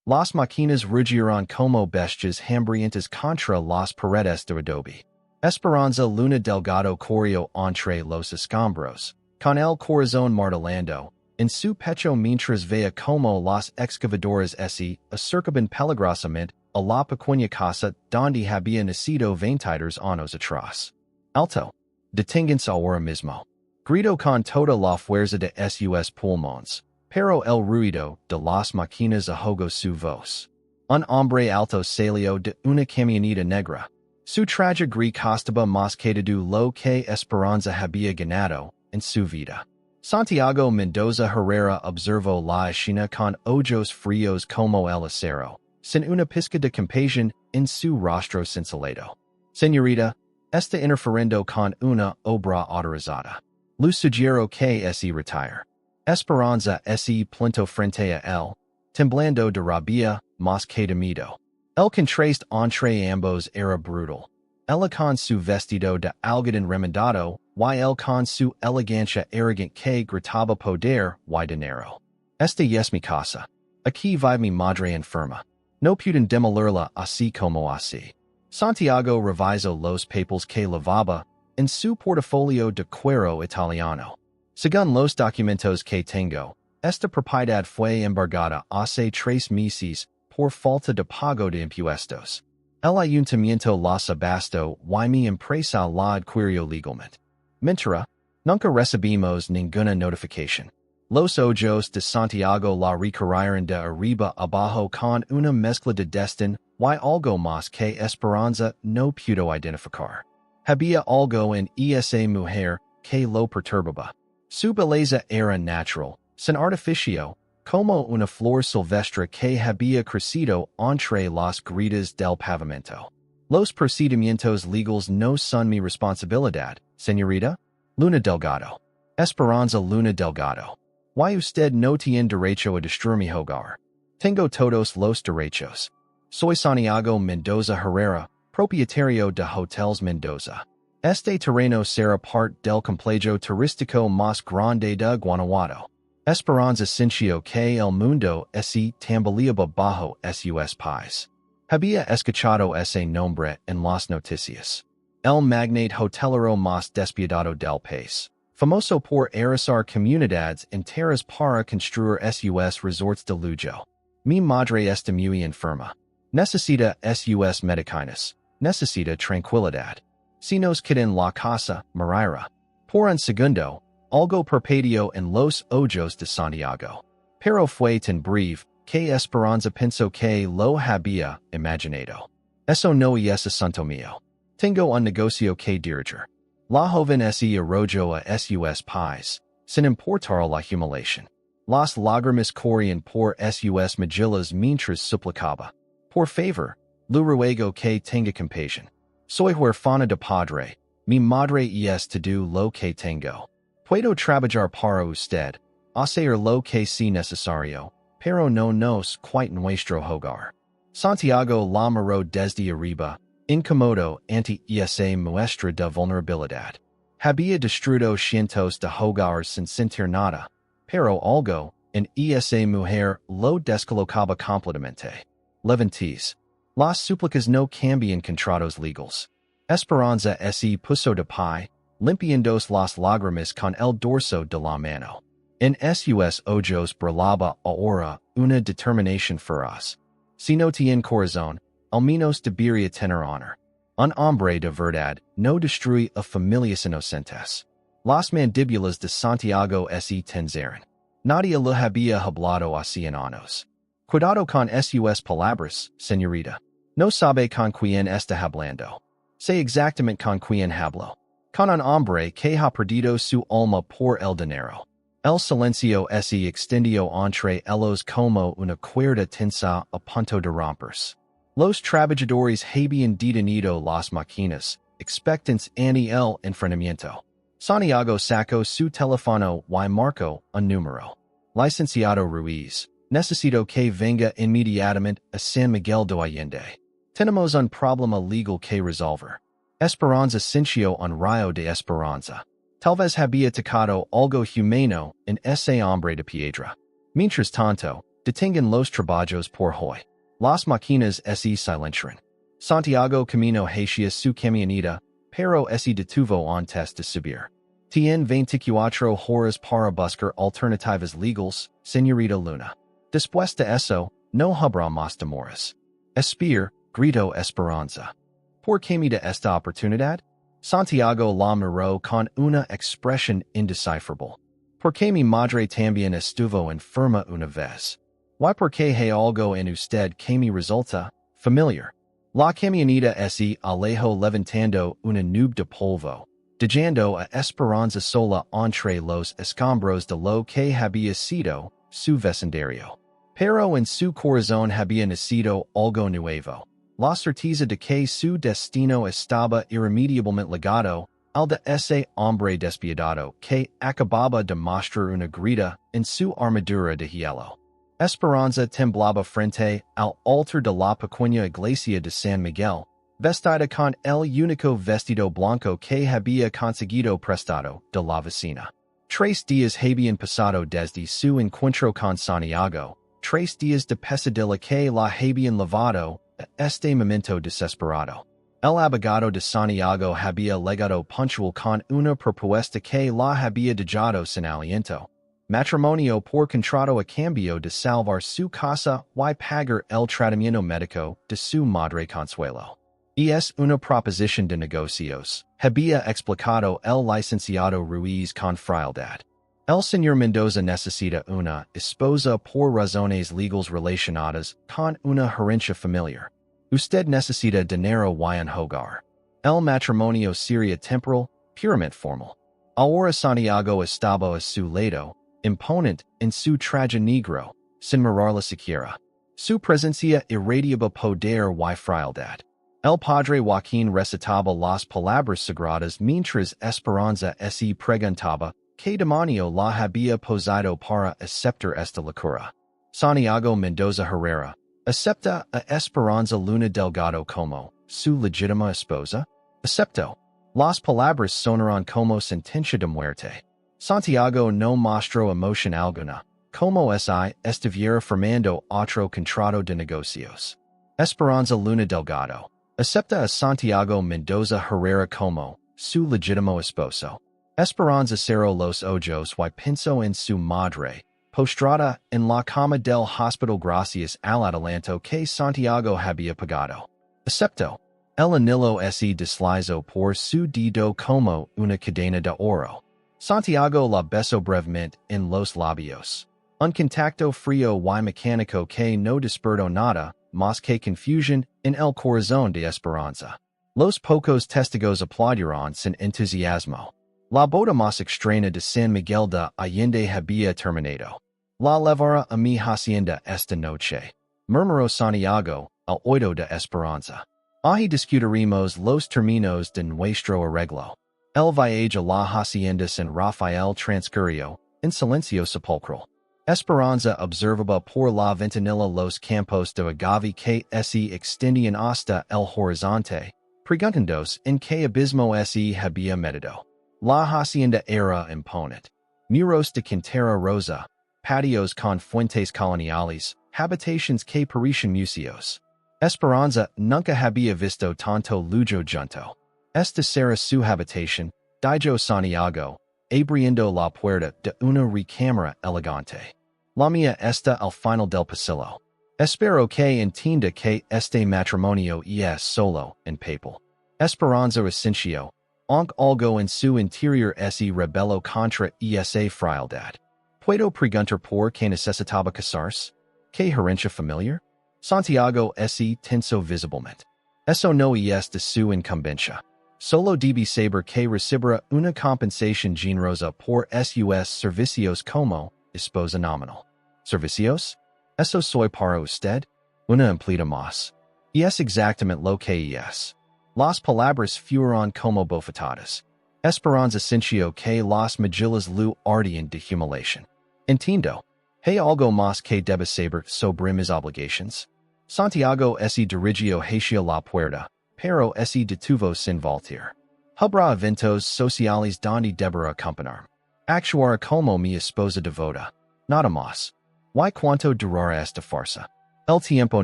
Las máquinas rugieron como bestias hambrientas contra las paredes de adobe. Esperanza Luna Delgado corrió entre los escombros, con el corazón martillando, en su pecho mientras veía como los excavadores se acercaban peligrosamente a la pequeña casa donde había nacido 22 años atrás. Alto. Deténganse ahora mismo. Grito con toda la fuerza de sus pulmones, pero el ruido de las máquinas ahogó su voz. Un hombre alto salió de una camioneta negra. Su traje gris costaba más que todo lo que Esperanza había ganado en su vida. Santiago Mendoza Herrera observó la escena con ojos fríos como el acero, sin una pizca de compasión en su rostro cincelado. Señorita, está interfiriendo con una obra autorizada. Le sugiero que se retire. Esperanza se plantó frente a él, temblando de rabia más que de miedo. El contraste entre ambos era brutal. Ella con su vestido de algodón remendado, y él con su elegancia arrogante que gritaba poder y dinero. Esta es mi casa. Aquí vive mi madre enferma. No pueden demolerla así como así. Santiago revisó los papeles que llevaba en su portafolio de cuero italiano. Según los documentos que tengo, esta propiedad fue embargada hace 3 meses por falta de pago de impuestos. El ayuntamiento las abastó y mi empresa la adquirió legalmente. Mentira, nunca recibimos ninguna notificación. Los ojos de Santiago la recorrieron de arriba abajo con una mezcla de desdén y algo más que Esperanza no pudo identificar. Había algo en esa mujer que lo perturbaba. Su belleza era natural, sin artificio, como una flor silvestre que había crecido entre las grietas del pavimento. Los procedimientos legales no son mi responsabilidad, señorita. Luna Delgado. Esperanza Luna Delgado. Why usted no tiene derecho a destruir mi hogar? Tengo todos los derechos. Soy Santiago Mendoza Herrera, propietario de Hotels Mendoza. Este terreno será parte del complejo turístico más grande de Guanajuato. Esperanza sintió que el mundo se tambaleaba bajo sus pies. Había escuchado ese nombre en las noticias. El magnate hotelero más despiadado del país. Famoso por arrasar comunidades enteras para construir sus resorts de lujo. Mi madre está muy enferma. Necesita sus medicinas. Necesita tranquilidad. Si nos queda en la casa, Moreira. Por un segundo, algo parpadeó en los ojos de Santiago. Pero fue tan breve que Esperanza pensó que lo había imaginado. Eso no es asunto mío. Tengo un negocio que dirigir. La joven se arrojó a sus pies, sin importar la humiliación. Las lágrimas corrían por sus mejillas mientras suplicaba. Por favor, le ruego que tenga compasión. Soy huérfana de padre. Mi madre es todo lo que tengo. Puedo trabajar para usted, hacer lo que sea necesario, pero no nos quite nuestro hogar. Santiago la miró desde arriba, incómodo ante esa muestra de vulnerabilidad. Había destruido cientos de hogares sin sentir nada, pero algo en esa mujer lo descolocaba completamente. Levantes. Las súplicas no cambian contratos legales. Esperanza se puso de pie, limpiándose las lágrimas con el dorso de la mano. En sus ojos brillaba ahora una determinación feroz. Si no tiene corazón, al menos debería tener honor. Un hombre de verdad no destruye a familias inocentes. Las mandíbulas de Santiago se tensaron. Nadie le había hablado así en años. Cuidado con sus palabras, señorita. No sabe con quién está hablando. Sé exactamente con quién hablo. Con un hombre que ha perdido su alma por el dinero. El silencio se extendió entre ellos como una cuerda tensa a punto de romperse. Los trabajadores habían detenido las máquinas, expectants ante el enfrentamiento. Santiago sacó su teléfono y marcó un número. Licenciado Ruiz, necesito que venga inmediatamente a San Miguel de Allende. Tenemos un problema legal que resolver. Esperanza sintió un rayo de esperanza. Tal vez había tocado algo humano en ese hombre de piedra. Mientras tanto, Detengan los trabajos por hoy. Las máquinas se silenciaron. Santiago camino hacia su camioneta, pero se detuvo antes de subir. Tien 24 horas para buscar alternativas legales, señorita Luna. Después de eso, no habrá más demoras. Espere, gritó Esperanza. ¿Por qué me da esta oportunidad? Santiago la miró con una expresión indescifrable. Porque mi madre también estuvo enferma una vez. Why porque hay algo en usted que me resulta familiar. La camioneta se alejó levantando una nube de polvo, dejando a Esperanza sola entre los escombros de lo que había sido su vecindario. Pero en su corazón había nacido algo nuevo. La certeza de que su destino estaba irremediablemente ligado al de ese hombre despiadado que acababa de mostrar una grita en su armadura de hielo. Esperanza temblaba frente al altar de la pequeña iglesia de San Miguel, vestida con el único vestido blanco que había conseguido prestado de la vecina. 3 días habían pasado desde su encuentro con Santiago, 3 días de pesadilla que la habían lavado a este momento desesperado. El abogado de Santiago había llegado puntual con una propuesta que la había dejado sin aliento. Matrimonio por contrato a cambio de salvar su casa y pagar el tratamiento médico de su madre Consuelo. Y es una proposición de negocios, había explicado el licenciado Ruiz con frialdad. El señor Mendoza necesita una esposa por razones legales relacionadas con una herencia familiar. Usted necesita dinero y un hogar. El matrimonio sería temporal, puramente formal. Ahora Santiago estaba a su lado, imponente en su traje negro, sin mirarla siquiera. Su presencia irradiaba poder y frialdad. El padre Joaquín recitaba las palabras sagradas mientras Esperanza se preguntaba qué demonio la había posado para aceptar esta locura. Santiago Mendoza Herrera acepta a Esperanza Luna Delgado como su legítima esposa. Acepto. Las palabras sonaron como sentencia de muerte. Santiago no mostró emoción alguna, como si estuviera firmando otro contrato de negocios. Esperanza Luna Delgado acepta a Santiago Mendoza Herrera como su legítimo esposo. Esperanza cerró los ojos y pensó en su madre, postrada en la cama del hospital gracias al adelanto que Santiago había pagado. Acepto. El anillo se deslizó por su dedo como una cadena de oro. Santiago la besó brevemente en los labios. Un contacto frío y mecánico que no despertó nada más que confusión en el corazón de Esperanza. Los pocos testigos aplaudieron sin entusiasmo. La boda más extraña de San Miguel de Allende había terminado. La llevaré a mi hacienda esta noche, murmuró Santiago al oído de Esperanza. Ahí discutiremos los términos de nuestro arreglo. El viaje a la hacienda San Rafael transcurrió en silencio sepulcral. Esperanza observaba por la ventanilla los campos de agave que se extendían hasta el horizonte, preguntándose en qué abismo se había metido. La hacienda era imponente. Muros de cantera rosa, patios con fuentes coloniales, habitaciones que parecían museos. Esperanza nunca había visto tanto lujo junto. Esta será su habitación, dijo Santiago, abriendo la puerta de una recámara elegante. La mía está al final del pasillo. Espero que entienda que este matrimonio es solo en papel. Esperanza asintió, aunque algo en su interior se rebeló contra esa frialdad. ¿Puedo preguntar por qué necesitaba casarse? ¿Qué herencia familiar? Santiago se tensó visiblemente. Eso no es de su incumbencia. Solo debe saber que recibirá una compensación generosa por sus servicios como esposa nominal. ¿Servicios? ¿Eso soy para usted? Una empleada más. Y es exactamente lo que es. Las palabras fueron como bofetadas. Esperanza sintió que las mejillas lu ardían de humiliación. Entiendo. ¿Hay algo más que deba saber sobre mis obligaciones? Santiago se dirigió hacia la puerta, pero se detuvo sin voltear. Habrá eventos sociales donde deberá acompañarme. Actuar como mi esposa devota. Nada más. ¿Y cuánto durará esta farsa? El tiempo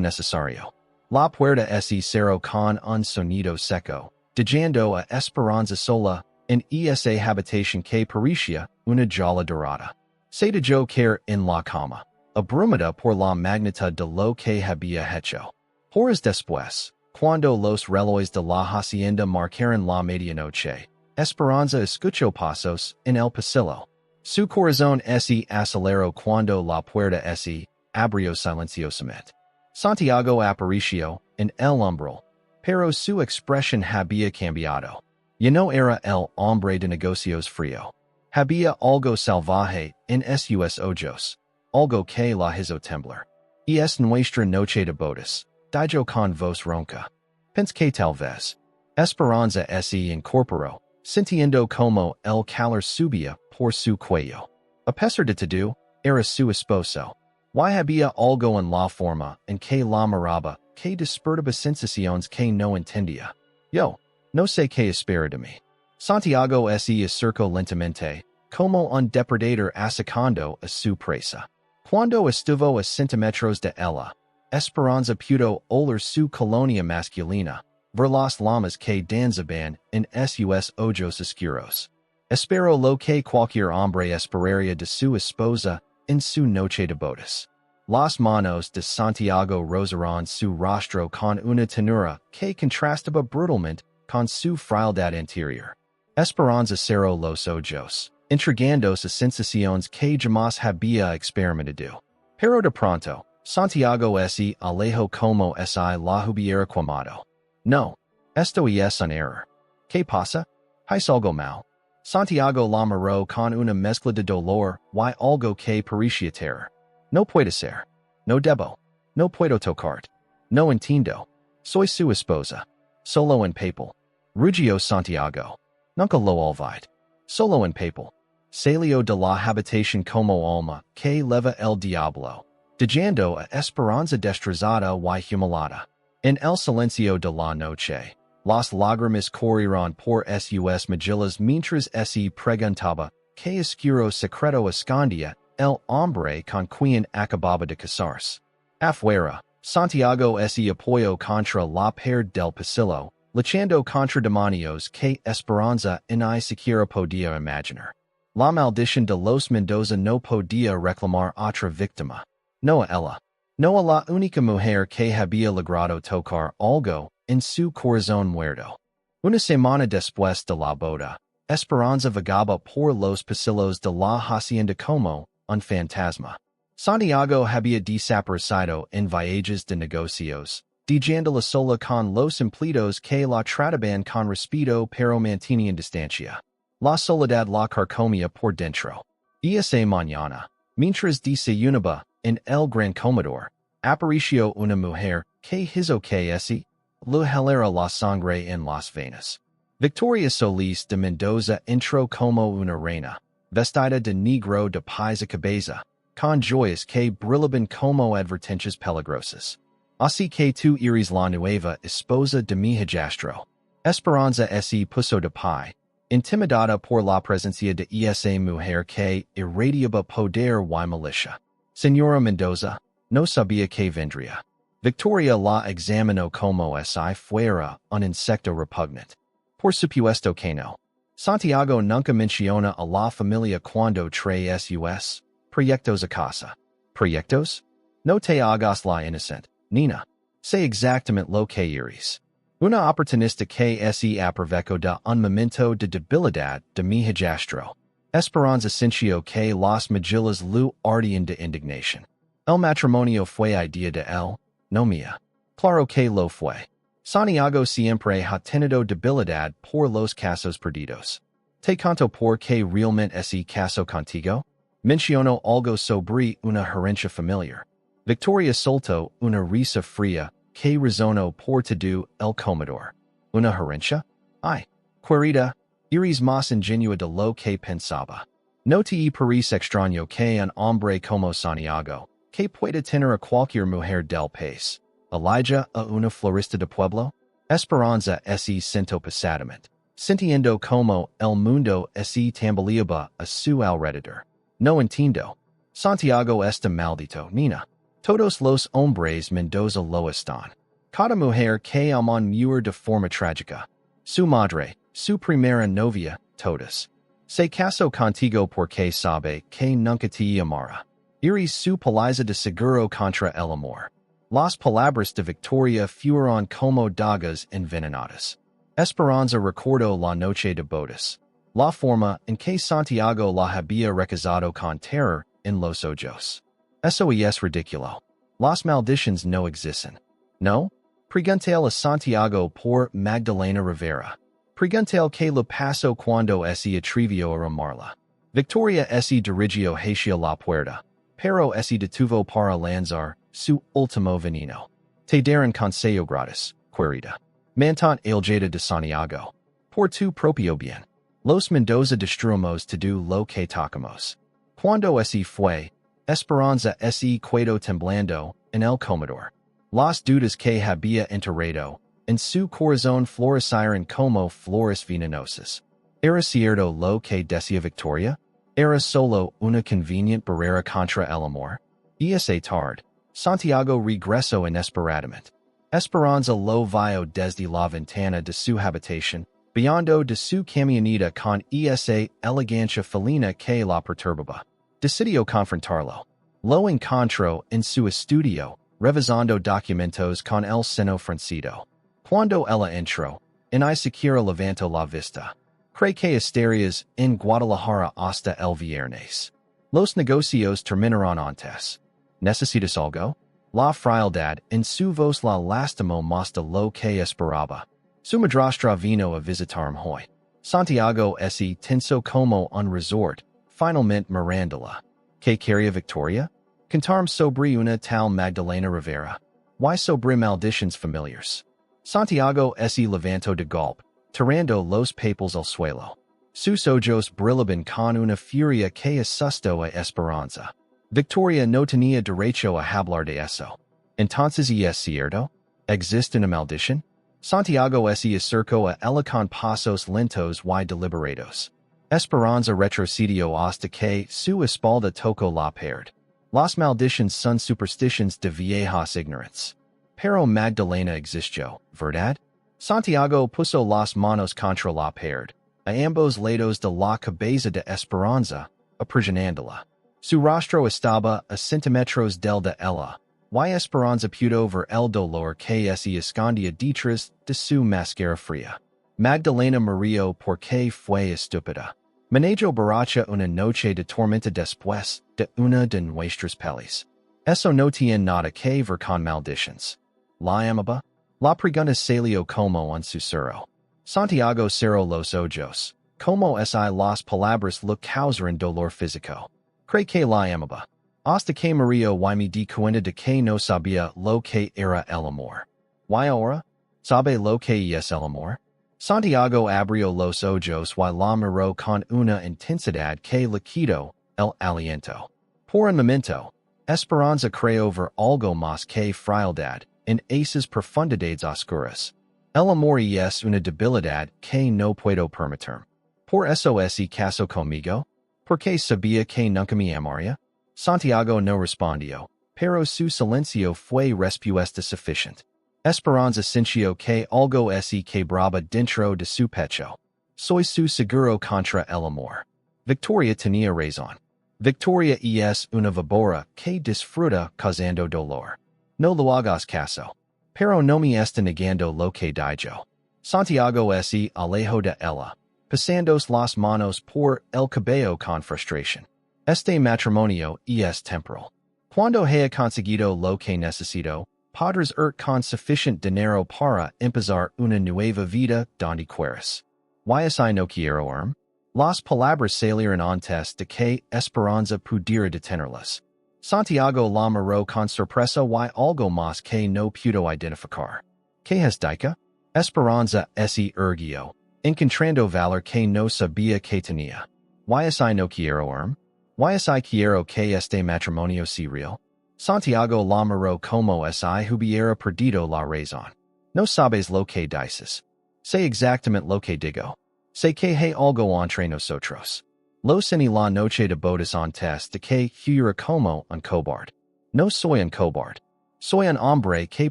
necesario. La puerta se cerró con un sonido seco, dejando a Esperanza sola en esa habitación que parecía una jaula dorada. Se dejó caer en la cama, abrumada por la magnitud de lo que había hecho. Horas después, cuando los relojes de la hacienda marcaron la medianoche, Esperanza escuchó pasos en el pasillo. Su corazón se aceleró cuando la puerta se abrió silenciosamente. Santiago apareció en el umbral, pero su expresión había cambiado. Ya no era el hombre de negocios frío. Había algo salvaje en sus ojos, algo que la hizo temblar. Y es nuestra noche de bodas, dijo con voz ronca. Pensé que tal vez. Esperanza se incorporó, sintiendo como el calor subía por su cuello. A pesar de todo, era su esposo. Y había algo en la forma en que la miraba que despertaba sensaciones que no entendía. Yo, no sé qué espera de mí. Santiago se acercó lentamente, como un depredador acercando a su presa. Cuando estuvo a centímetros de ella, Esperanza pudo oler su colonia masculina, ver las llamas que danzaban en sus ojos oscuros. Esperó lo que cualquier hombre esperaría de su esposa en su noche de bodas. Las manos de Santiago rozaron su rostro con una ternura que contrastaba brutalmente con su frialdad interior. Esperanza cerró los ojos, entregándose a sensaciones que jamás había experimentado. Pero de pronto, Santiago se alejó como si la hubiera quemado. No, esto es un error. ¿Qué pasa? ¿Hizo algo mal? Santiago la miró con una mezcla de dolor y algo que parecía terror. No puede ser. No debo. No puedo tocarte. No entiendo. Soy su esposa. Solo en papel. Rugió Santiago. Nunca lo olvidé. Solo en papel. Salió de la habitación como alma que leva el diablo, dejando a Esperanza destrozada y humillada. En el silencio de la noche, las lágrimas corrieron por sus mejillas mientras se preguntaba qué oscuro secreto escondía el hombre con quien acababa de casarse. Afuera, Santiago se apoyó contra la pared del pasillo, luchando contra demonios que Esperanza ni siquiera podía imaginar. La maldición de los Mendoza no podía reclamar otra víctima. No a ella. No a la única mujer que había logrado tocar algo en su corazón muerto. Una semana después de la boda, Esperanza vagaba por los pasillos de la hacienda como un fantasma. Santiago había desaparecido en viajes de negocios, dejándola sola con los empleados que la trataban con respeto pero mantenían distancia. La soledad la carcomía por dentro. Esa mañana, mientras desayunaba en el Gran Comedor, apareció una mujer que hizo que se le helara la sangre en las venas. Victoria Solís de Mendoza entró como una reina, vestida de negro de pies a cabeza, con joyas que brillaban como advertencias peligrosas. Así que tú eres la nueva esposa de mi hijastro. Esperanza se puso de pie, intimidada por la presencia de esa mujer que irradiaba poder y malicia. Señora Mendoza, no sabía que vendría. Victoria la examinó como si fuera un insecto repugnante. Por supuesto que no. Santiago nunca menciona a la familia cuando trae sus proyectos a casa. ¿Proyectos? No te hagas la inocente, Nina. Sé exactamente lo que eres. Una oportunista que se aprovechó de un momento de debilidad de mi hijastro. Esperanza sintió que las mejillas le ardían de indignación. El matrimonio fue idea de él, no mía. Claro que lo fue. Santiago siempre ha tenido debilidad por los casos perdidos. Te conto por qué realmente ese caso contigo. Menciono algo sobre una herencia familiar. Victoria soltó una risa fría que resonó por todo el comedor. ¿Una herencia? Ay, querida, eres más ingenua de lo que pensaba. No te parece extraño que un hombre como Santiago, que puede tener a cualquier mujer del país, Elijah a una florista de pueblo? Esperanza se sentó pesadamente, sintiendo como el mundo se tambaleaba a su alrededor. No entiendo. Santiago este maldito, Nina. Todos los hombres Mendoza lo están. Cada mujer que aman mujer de forma trágica. Su madre, su primera novia, todas. Se casó contigo porque sabe que nunca te amará. Iris su paliza de seguro contra el amor. Las palabras de Victoria fueron como dagas envenenadas. Esperanza recordó la noche de bodas. La forma en que Santiago la había recazado con terror en los ojos. Eso es ridículo. Las maldiciones no existen. No? Preguntéle a Santiago por Magdalena Rivera. Preguntéle que le pasó cuando se atrevió a amarla. Victoria se dirigió hacia la puerta, pero se detuvo para lanzar su último veneno. Te darán consejo gratis, querida. Mantén aljada de Santiago. Por tu propio bien. Los Mendoza destruimos todo lo que tocamos. Cuando se fue, Esperanza se quedó temblando en el comedor. Las dudas que había enterrado en su corazón florecieron como flores venenosas. ¿Era cierto lo que decía Victoria? ¿Era solo una convenient barrera contra el amor? Esa tarde, Santiago regresó inesperadamente. Esperanza lo vio desde la ventana de su habitación, viendo de su camioneta con esa elegancia felina que la perturbaba. Decidió confrontarlo. Lo encontró en su estudio, revisando documentos con el seno fruncido. Cuando ella entró, ni siquiera levantó la vista. Cree que estarías en Guadalajara hasta el viernes. Los negocios terminarán antes. ¿Necesitas algo? La frialdad en su voz la lastimó más de lo que esperaba. Su madrastra vino a visitarme hoy. Santiago se tenso como un resort, finalmente mirándola. ¿Qué quería Victoria? Contarme sobre una tal Magdalena Rivera. Why sobre maldiciones familiares? Santiago se levantó de golpe, tirando los papeles al suelo. Sus ojos brillaban con una furia que asustó a Esperanza. Victoria no tenía derecho a hablar de eso. Entonces es cierto? ¿Existe una maldición? Santiago se acercó a ella con pasos lentos y deliberados. Esperanza retrocedió hasta que su espalda tocó la pared. Las maldiciones son supersticiones de viejas ignorantes. Pero Magdalena existió, ¿verdad? Santiago puso las manos contra la pared, a ambos lados de la cabeza de Esperanza, aprisionándola. Su rostro estaba a centímetros del de ella, y Esperanza pudo ver el dolor que se escondía detrás de su máscara fría. Magdalena murió porque fue estúpida. Manejó borracha una noche de tormenta después de una de nuestras pelis. Eso no tiene nada que ver con maldiciones. ¿La amaba? La pregunta salió como un susurro. Santiago cerró los ojos, como si las palabras le causaran dolor físico. Cree que la amaba. Hasta que murió y me di cuenta de que no sabía lo que era el amor. ¿Y ahora? ¿Sabe lo que es el amor? Santiago abrió los ojos y la miró con una intensidad que le quitó el aliento. Por un momento, Esperanza creyó ver algo más que frialdad en esas profundidades oscuras. El amor es una debilidad que no puedo permitirme. Por eso se casó conmigo, porque sabía que nunca me amaría. Santiago no respondió, pero su silencio fue respuesta suficiente. Esperanza sintió que algo se quebraba dentro de su pecho. Soy su seguro contra el amor. Victoria tenía razón. Victoria es una víbora que disfruta causando dolor. No lo hagas caso. Pero no me está negando lo que digo. Santiago se alejó de ella, pasando las manos por el cabello con frustración. Este matrimonio es temporal. Cuando haya conseguido lo que necesito, podrás con suficient dinero para empezar una nueva vida donde quieras. Y no quiero irme. Las palabras salieron antes de que Esperanza pudiera detenerlas. Santiago la miró con sorpresa y algo más que no pudo identificar. ¿Qué es dicho? Esperanza se erguió, encontrando valor que no sabía que tenía. Y no quiero irme. Y quiero que este matrimonio sea real. Santiago la miró como si hubiera perdido la razón. No sabes lo que dices. Sé exactamente lo que digo. Sé que hay algo entre nosotros. Los en la noche de bodas antes de que hubiera como un cobard. No soy un cobard. Soy un hombre que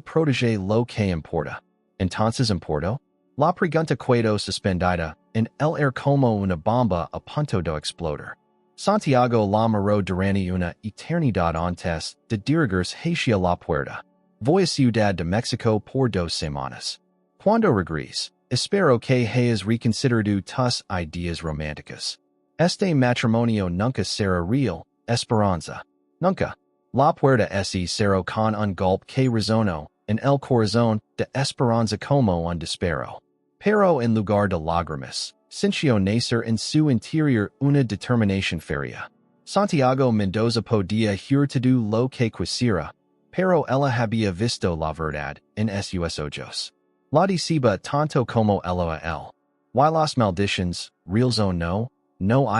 protege lo que importa. Entonces importo? La pregunta quedó suspendida en el aire como una bomba a punto de explotar. Santiago la miró durante una eternidad antes de dirigirse hacia la puerta. Voy a Ciudad de México por 2 semanas. Cuando regreses, espero que hayas reconsiderado tus ideas románticas. Este matrimonio nunca será real, Esperanza. Nunca. La puerta se cerró con un golpe que resonó en el corazón de Esperanza como un disparo. Pero en lugar de lágrimas, sintió nacer en su interior una determinación férrea. Santiago Mendoza podía jurar todo lo que quisiera, pero ella había visto la verdad en sus ojos. La decía tanto como ella a él. Y las maldiciones, reales o no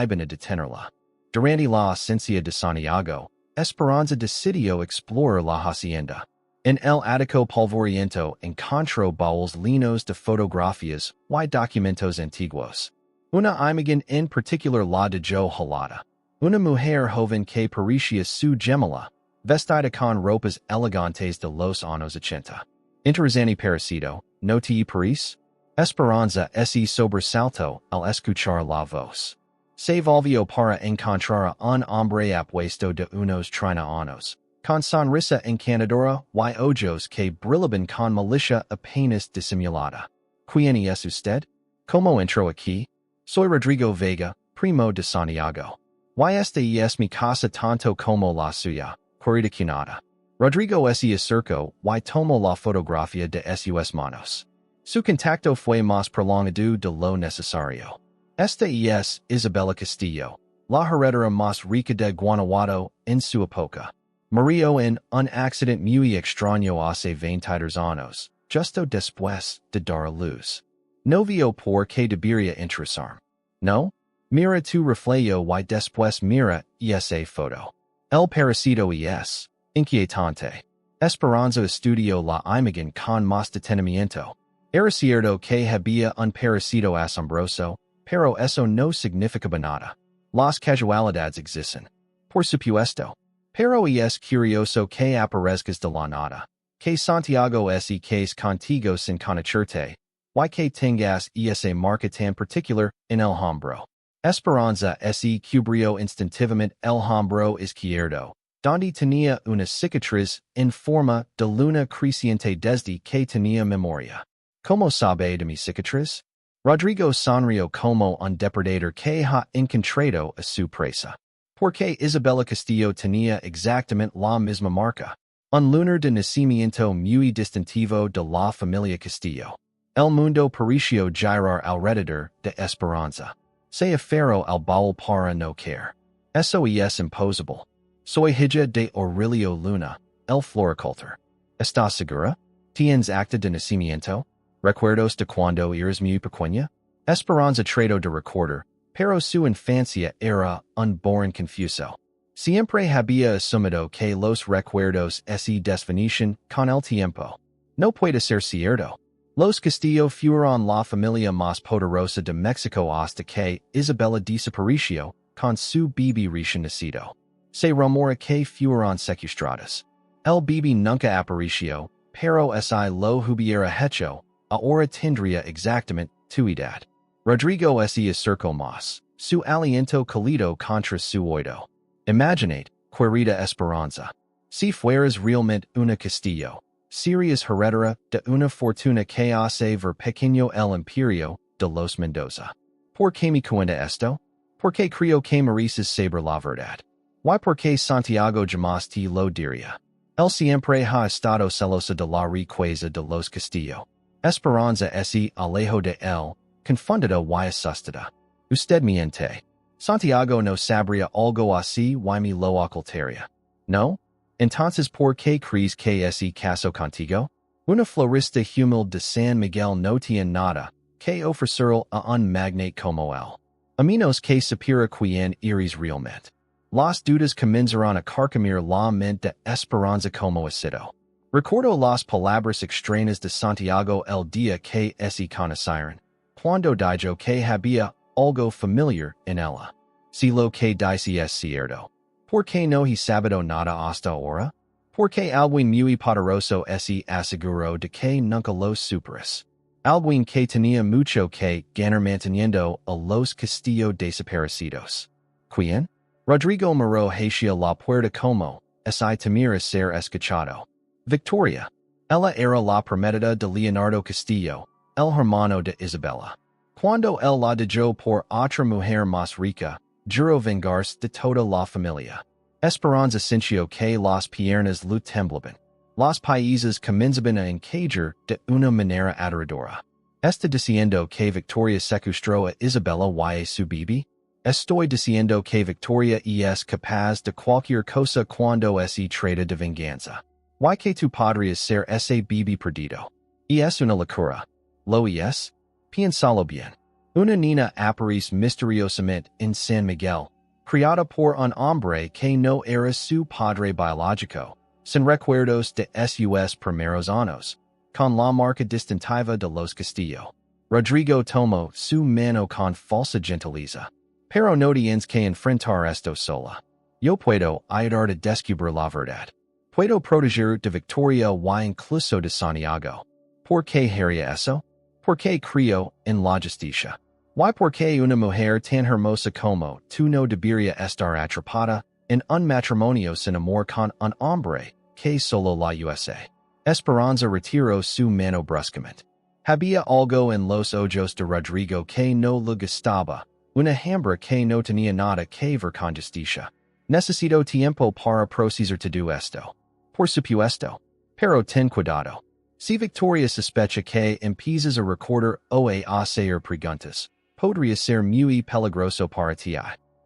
iban a detenerla. Durante la ausencia de Santiago, Esperanza decidió explorar la hacienda. En el ático polvoriento encontró baúles llenos de fotografías y documentos antiguos. Una imagen en particular la de Halata, una mujer joven que parecía su gemela, vestida con ropas elegantes de los años 80. Interesante parecido, ¿no te parece? Esperanza se sobresaltó al escuchar la voz. Se volvió para encontrar a un hombre apuesto de unos 30 años, con sonrisa encantadora y ojos que brillaban con malicia apenas disimulada. ¿Quién es usted? ¿Cómo entró aquí? Soy Rodrigo Vega, primo de Santiago. Y esta es mi casa tanto como la suya, querida cuñada. Rodrigo se acercó y tomó la fotografía de sus manos. Su contacto fue más prolongado de lo necesario. Esta es Isabella Castillo, la heredera más rica de Guanajuato en su época. Murió en un accidente muy extraño hace 22 años, justo después de dar a luz. No vio por qué debería interesarme. ¿No? Mira tu reflejo y después mira esa foto. El parecido es inquietante. Esperanza estudió la imagen con más detenimiento. Era cierto que había un parecido asombroso, pero eso no significaba nada. Las casualidades existen. Por supuesto. Pero es curioso que aparezcas de la nada, que Santiago que es contigo sin conocerte, y que tengas esa marca tan particular en el hombro. Esperanza se cubrió instintivamente el hombro izquierdo, donde tenía una cicatriz en forma de luna creciente desde que tenía memoria. ¿Cómo sabe de mi cicatriz? Rodrigo sonrió como un depredador que ha encontrado a su presa. Porque Isabella Castillo tenía exactamente la misma marca. Un lunar de nacimiento muy distintivo de la familia Castillo. El mundo pareció girar alrededor de Esperanza. Se aferró al baúl para no caer. Eso es imposible. Soy hija de Aurelio Luna, el floricultor. ¿Estás segura? ¿Tienes acta de nacimiento? ¿Recuerdos de cuando eras muy pequeña? Esperanza trató de recordar, pero su infancia era un born confuso. Siempre había asumido que los recuerdos se desvanecen con el tiempo. No puede ser cierto. Los Castillo fueron la familia más poderosa de México hasta que Isabella desapareció con su bebé recién nacido. Se rumora que fueron secuestrados. El bebé nunca apareció, pero si lo hubiera hecho, ahora tendría exactamente tu edad. Rodrigo se acercó más, su aliento cálido contra su oído. Imaginate, querida Esperanza, si fueras realmente una Castillo, serías heredera de una fortuna que hace ver pequeño el imperio de los Mendoza. ¿Por qué me cuenta esto? Porque creo que mereces saber la verdad. ¿Y por qué Santiago jamás te lo diría? Él siempre ha estado celoso de la riqueza de los Castillo. Esperanza se alejó de él, confundida y asustada. Usted miente. Santiago no sabría algo así y me lo ocultaría. ¿No? Entonces, ¿por qué crees que se casó contigo? Una florista humilde de San Miguel no tiene nada que ofrecer a un magnate como él. A menos que supiera quién eres realmente. Las dudas comenzaron a carcomer la mente de Esperanza como ácido. Recuerdo las palabras extrañas de Santiago el día que se conocieron. Cuando dijo que había algo familiar en ella. Si lo que dice es cierto. Por qué no he sabido nada hasta ahora? Porque alguien muy poderoso se aseguró de que nunca los superes. Alguien que tenía mucho que ganar manteniendo a los castillos desaparecidos. ¿Quién? Rodrigo miró hacia la puerta como si temiera ser escuchado. Victoria. Ella era la prometida de Leonardo Castillo, el hermano de Isabella. Cuando él la dejó por otra mujer más rica, juró vengarse de toda la familia. Esperanza sintió que las piernas le temblaban. Los países comenzaban a encajar de una manera aterradora. ¿Está diciendo que Victoria secuestró a Isabella y a su bebé? Estoy diciendo que Victoria es capaz de cualquier cosa cuando se trata de venganza. ¿Y que tú podrías ser ese bebé perdido? Es una locura. ¿Lo es? Piénsalo bien. Una niña aparece misteriosamente en San Miguel, criada por un hombre que no era su padre biológico, sin recuerdos de sus primeros años, con la marca distintiva de los Castillo. Rodrigo tomó su mano con falsa gentileza. Pero no tienes que enfrentar esto sola. Yo puedo ayudar a descubrir la verdad. Puedo proteger de Victoria y incluso de Santiago. ¿Por qué haría eso? ¿Por qué creo en la justicia? ¿Y por qué una mujer tan hermosa como tú no debería estar atrapada en un matrimonio sin amor con un hombre que solo la USA? Esperanza retiró su mano bruscamente. Había algo en los ojos de Rodrigo que no le gustaba. Una hembra que no tenía nada que ver con justicia. Necesito tiempo para procesar todo esto. Por supuesto. Pero ten cuidado. Si Victoria sospecha que empiezas a recordar o a hacer preguntas, podría ser muy peligroso para ti.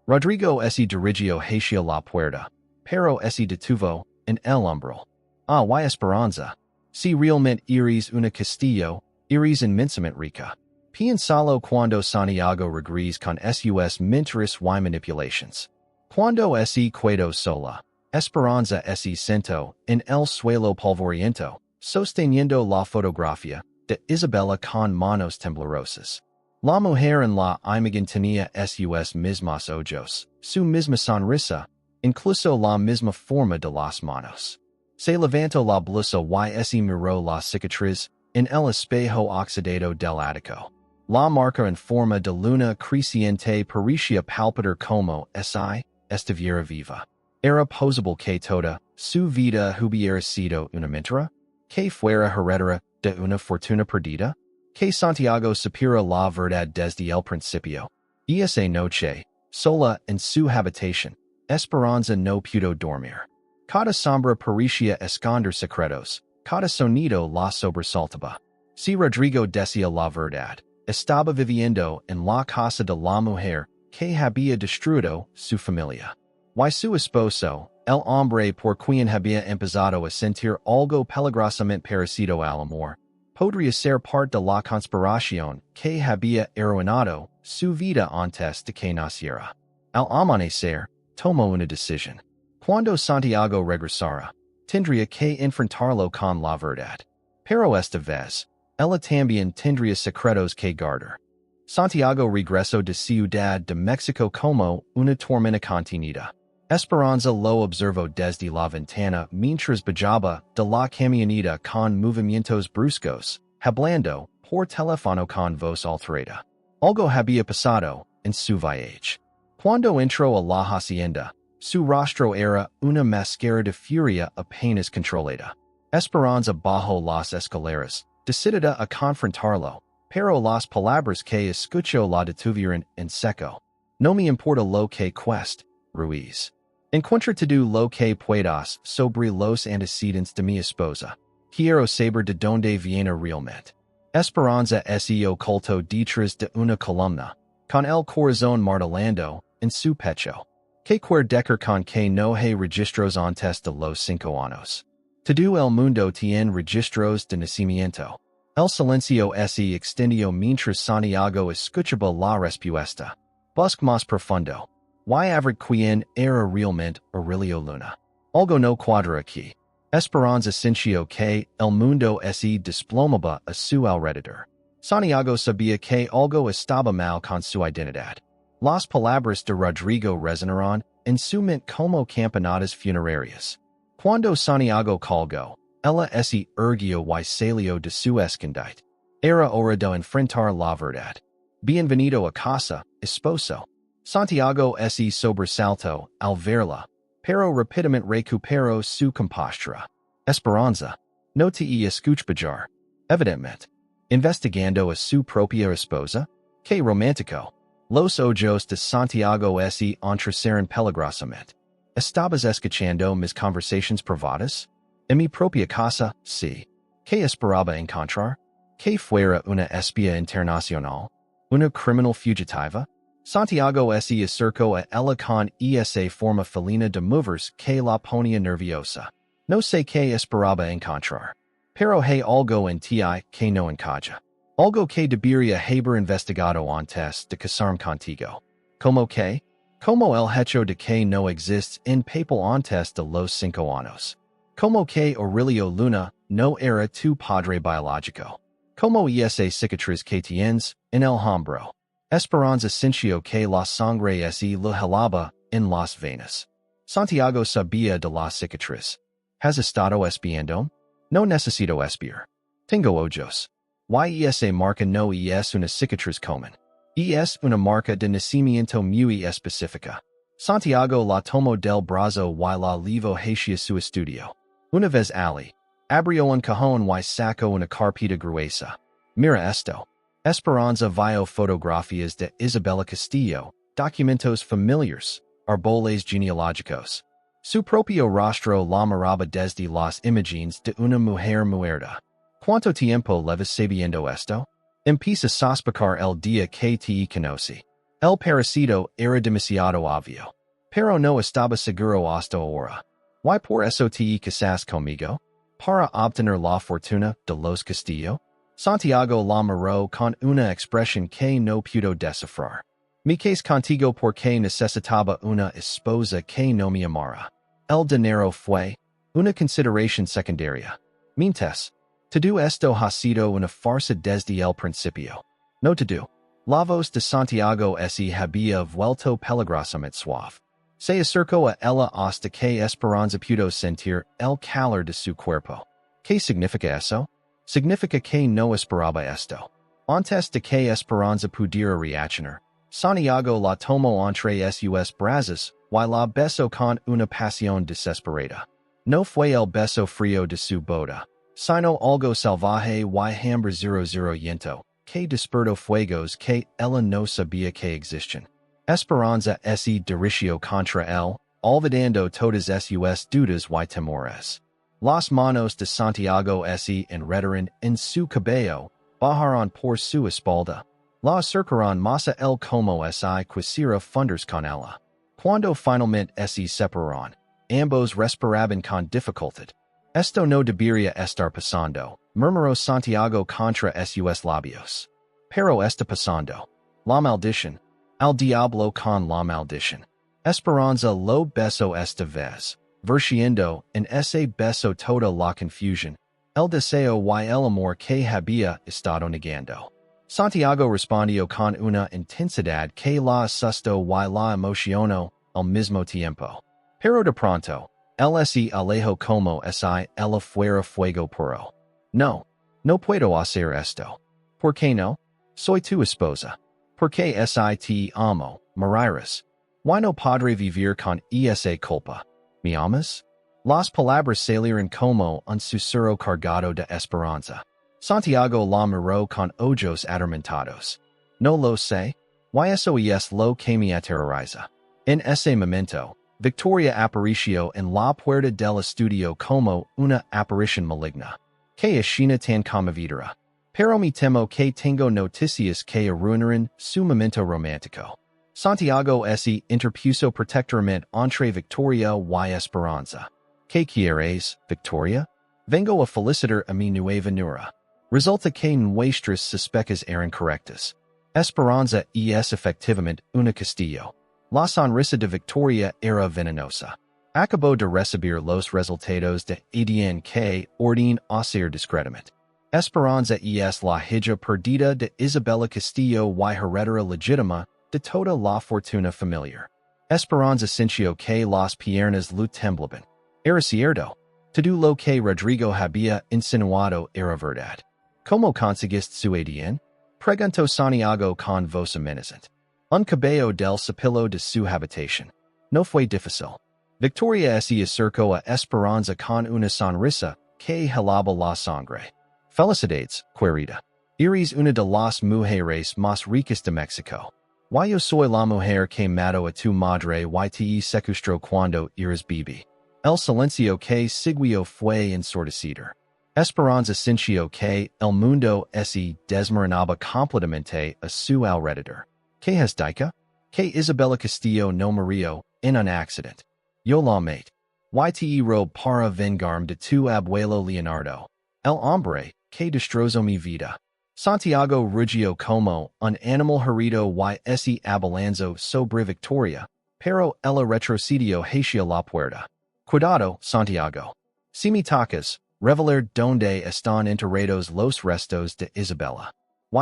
Rodrigo se dirigió hacia la puerta, pero se detuvo en el umbral. Y Esperanza. Si realmente eres una Castillo, eres inmensamente rica. Piénsalo cuando Santiago regresa con sus mentiras y manipulations. Cuando se quedó sola, Esperanza se sentó en el suelo polvoriento, sosteniendo la fotografía de Isabella con manos temblorosas. La mujer en la imagen tenía sus mismos ojos, su misma sonrisa, incluso la misma forma de las manos. Se levantó la blusa y se miró la cicatriz en el espejo oxidado del ático. La marca en forma de luna creciente parecía palpitar como si estuviera viva. Era posible que toda su vida hubiera sido una mentira, que fuera heredera de una fortuna perdida, que Santiago supiera la verdad desde el principio. Esa noche, sola en su habitación, Esperanza no pudo dormir. Cada sombra parecía esconder secretos, cada sonido la sobresaltaba. Si Rodrigo decía la verdad, estaba viviendo en la casa de la mujer que había destruido su familia. Y su esposo, el hombre por quien había empezado a sentir algo peligrosamente parecido al amor, podría ser parte de la conspiración que había arruinado su vida antes de que naciera. Al amanecer, tomó una decisión. Cuando Santiago regresara, tendría que enfrentarlo con la verdad. Pero esta vez, ella también tendría secretos que guardar. Santiago regresó de Ciudad de México como una tormenta contenida. Esperanza lo observó desde la ventana mientras bajaba de la camioneta con movimientos bruscos, hablando por teléfono con voz alterada. Algo había pasado en su viaje. Cuando entró a la hacienda, su rostro era una máscara de furia apenas controlada. Esperanza bajó las escaleras, decidida a confrontarlo, pero las palabras que escuchó la detuvieron en seco. No me importa lo que cueste, Ruiz. Encuentra todo lo que puedas sobre los antecedentes de mi esposa. Quiero saber de dónde viene realmente. Esperanza se ocultó detrás de una columna, con el corazón martillando en su pecho. Que decir con que no hay registros antes de los 5 años. Todo el mundo tiene registros de nacimiento. El silencio se extendió mientras Santiago escuchaba la respuesta. Busque más profundo. Y averiguar quién era realmente Aurelio Luna. Algo no cuadra aquí. Esperanza sintió que el mundo se desplomaba a su alrededor. Santiago sabía que algo estaba mal con su identidad. Las Palabras de Rodrigo Resonaron en su mente como campanadas funerarias. Cuando Santiago colgó, ella ese erguio y salió de su escondite. Era hora de enfrentar la verdad. Bienvenido a casa, esposo. Santiago ese sobresalto al verla, pero rápidamente recuperó su compostura. Esperanza. No te escuchar. Evidentemente. Investigando a su propia esposa. Que romántico. Los ojos de Santiago se entrecerran peligrosamente. ¿Estabas escuchando mis conversaciones privadas? En mi propia casa, sí. ¿Qué esperaba encontrar? ¿Que fuera una espía internacional? ¿Una criminal fugitiva? Santiago se acercó a ella con esa forma felina de moverse que la ponía nerviosa. No sé qué esperaba encontrar. Pero hay algo en ti que no encaja. Algo que debería haber investigado antes de casarme contigo. ¿Cómo que? Como el hecho de que no exists en papel antes de los 5 años. Como que Aurelio Luna no era tu padre biológico. Como esa cicatriz que tienes en el hombro. Esperanza sintió que la sangre se le helaba en las venas. Santiago sabía de la cicatriz. ¿Has estado espiando? No necesito espiar. Tengo ojos. Y esa marca no es una cicatriz común. Es una marca de nacimiento muy específica. Santiago la tomó del brazo y la llevó hacia su estudio. Una vez allí, abrió un cajón y sacó una carpeta gruesa. Mira esto. Esperanza vio fotografías de Isabella Castillo, documentos familiares, árboles genealógicos. Su propio rostro la miraba desde las imágenes de una mujer muerta. ¿Cuánto tiempo llevas sabiendo esto? Empieza a sospechar el día que te conocí. El parecido era demasiado obvio. Pero no estaba seguro hasta ahora. ¿Y por eso te casas conmigo? ¿Para obtener la fortuna de los Castillo? Santiago la miró con una expresión que no pudo descifrar. Me casé contigo porque necesitaba una esposa que no me amara. El dinero fue una consideración secundaria. Mientras, todo esto ha sido una farsa desde el principio. No todo. La voz de Santiago se había vuelto peligrosamente suave. Se acercó a ella hasta que Esperanza pudo sentir el calor de su cuerpo. ¿Qué significa eso? Significa que no esperaba esto. Antes de que Esperanza pudiera reaccionar, Santiago la tomó entre sus brazos y la besó con una pasión desesperada. No fue el beso frío de su boda, sino algo salvaje y hambre 00 que despertó fuegos que ella no sabía que existían. Esperanza se dirigió contra él, olvidando todas sus dudas y temores. Las manos de Santiago se enredaron en su cabello, bajaron por su espalda. La acercaron más a él como si quisiera fundirse con ella. Cuando finalmente se separaron, ambos respiraban con dificultad. Esto no debería estar pasando, murmuró Santiago contra sus labios. Pero está pasando. La maldición. Al diablo con la maldición. Esperanza lo besó esta vez, vertiendo en ese beso toda la confusión, el deseo y el amor que había estado negando. Santiago respondió con una intensidad que la asustó y la emocionó al mismo tiempo. Pero de pronto, él se alejó como si ella fuera fuego puro. No, no puedo hacer esto. ¿Por qué no? Soy tu esposa. Porque te amo, Mariras. ¿Why no podré vivir con esa culpa? ¿Me amas? Las palabras salieron como un susurro cargado de esperanza. Santiago la miró con ojos atormentados. No lo sé. Y eso es lo que me aterroriza. En ese momento, Victoria apareció en la puerta del estudio como una aparición maligna. Que escena tan conmovedora. Pero me temo que tengo noticias que arruinarán su momento romántico. Santiago se interpuso protectoramente entre Victoria y Esperanza. ¿Qué quieres, Victoria? Vengo a felicitar a mi nueva nuera. Resulta que nuestras sospechas eran correctas. Esperanza es efectivamente una Castillo. La sonrisa de Victoria era venenosa. Acabó de recibir los resultados de ADN que orden hacer discretamente. Esperanza es la hija perdida de Isabella Castillo y heredera legítima de toda la fortuna familiar. Esperanza cinco que las piernas lu temblaban. Era cierto. Todo lo que Rodrigo había insinuado era verdad. ¿Cómo conseguiste su ADN? Preguntó Santiago con voz amenazante. Un cabello del cepillo de su habitación. No fue difícil. Victoria se acercó a Esperanza con una sonrisa que helaba la sangre. Felicidades, querida. Eres una de las mujeres más ricas de México. Yo soy la mujer que mató a tu madre y te secuestró cuando eras bebé. El silencio que siguió fue ensordecedor. Esperanza sintió que el mundo se desmoronaba completamente a su alrededor. ¿Qué has dicho? Que Isabella Castillo no murió en un accidente. Yo la mate. Te rob para vengarme de tu abuelo Leonardo. El hombre que destrozó mi vida. Santiago rugió como un animal herido y se abalanzó sobre Victoria, pero ella retrocedió hacia la puerta. Cuidado, Santiago. Si me tocas, revelar donde están enterrados los restos de Isabella.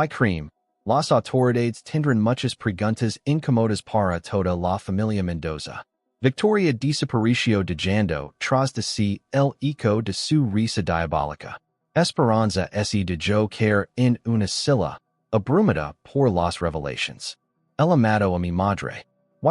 Cream. Las autoridades tendrán muchas preguntas incómodas para toda la familia Mendoza. Victoria desapareció dejando tras de sí el eco de su risa diabólica. Esperanza se dejó caer en una silla, abrumada por las revelations. Ella mató a mi madre.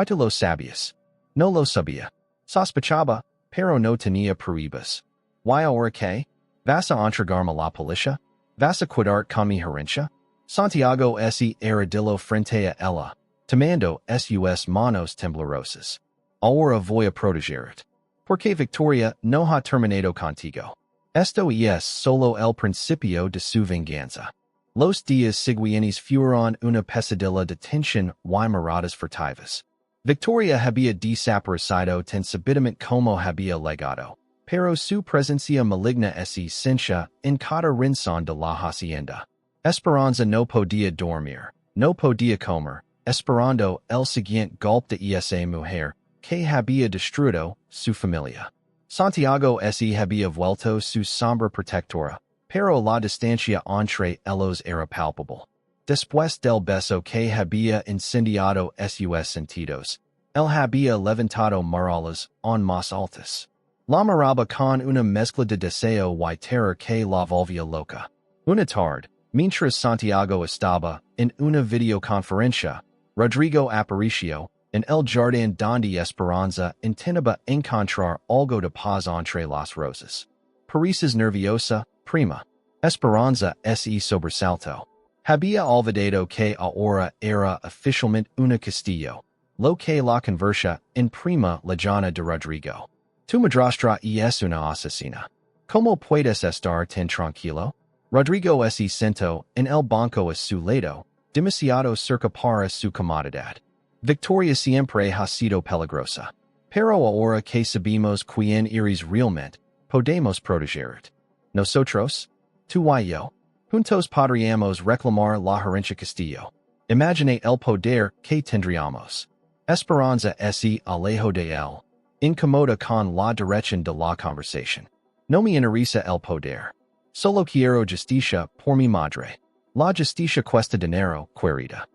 Tú lo sabías. No lo sabía. Sospechaba, pero no tenía pruebas. Ahora qué? ¿Vas a entregarme a la policía? ¿Vas a cuidar con mi herencia? Santiago se arrodilló frente a ella, tomando sus manos temblorosas. Ahora voy a protegerte. Porque Victoria no ha terminado contigo. Esto es solo el principio de su venganza. Los días siguientes fueron una pesadilla de tensión y miradas furtivas. Victoria había desaparecido tan súbitamente como había llegado, pero su presencia maligna se sentía en cada rincón de la hacienda. Esperanza no podía dormir, no podía comer, esperando el siguiente golpe de esa mujer que había destruido su familia. Santiago se había vuelto su sombra protectora, pero la distancia entre ellos era palpable. Después del beso que había incendiado sus sentidos, él había levantado murallas aún más altas. La miraba con una mezcla de deseo y terror que la volvía loca. Una tarde, mientras Santiago estaba en una videoconferencia, Rodrigo apareció en el jardín donde Esperanza intentaba encontrar algo de paz entre las rosas. Pareces nerviosa, prima. Esperanza se sobresaltó. Había olvidado que ahora era oficialmente una Castillo, lo que la conversa en prima lejana de Rodrigo. Tu madrastra es una asesina. ¿Cómo puedes estar tan tranquilo? Rodrigo se sentó en el banco a su lado, demasiado cerca para su comodidad. Victoria siempre ha sido peligrosa. Pero ahora que sabemos quién eres realmente, podemos protegerte. Nosotros, tú y yo, juntos podríamos reclamar la herencia Castillo. Imagine el poder que tendríamos. Esperanza se alejó de él, incómoda con la dirección de la conversación. No me interesa el poder. Solo quiero justicia por mi madre. La justicia cuesta dinero, querida.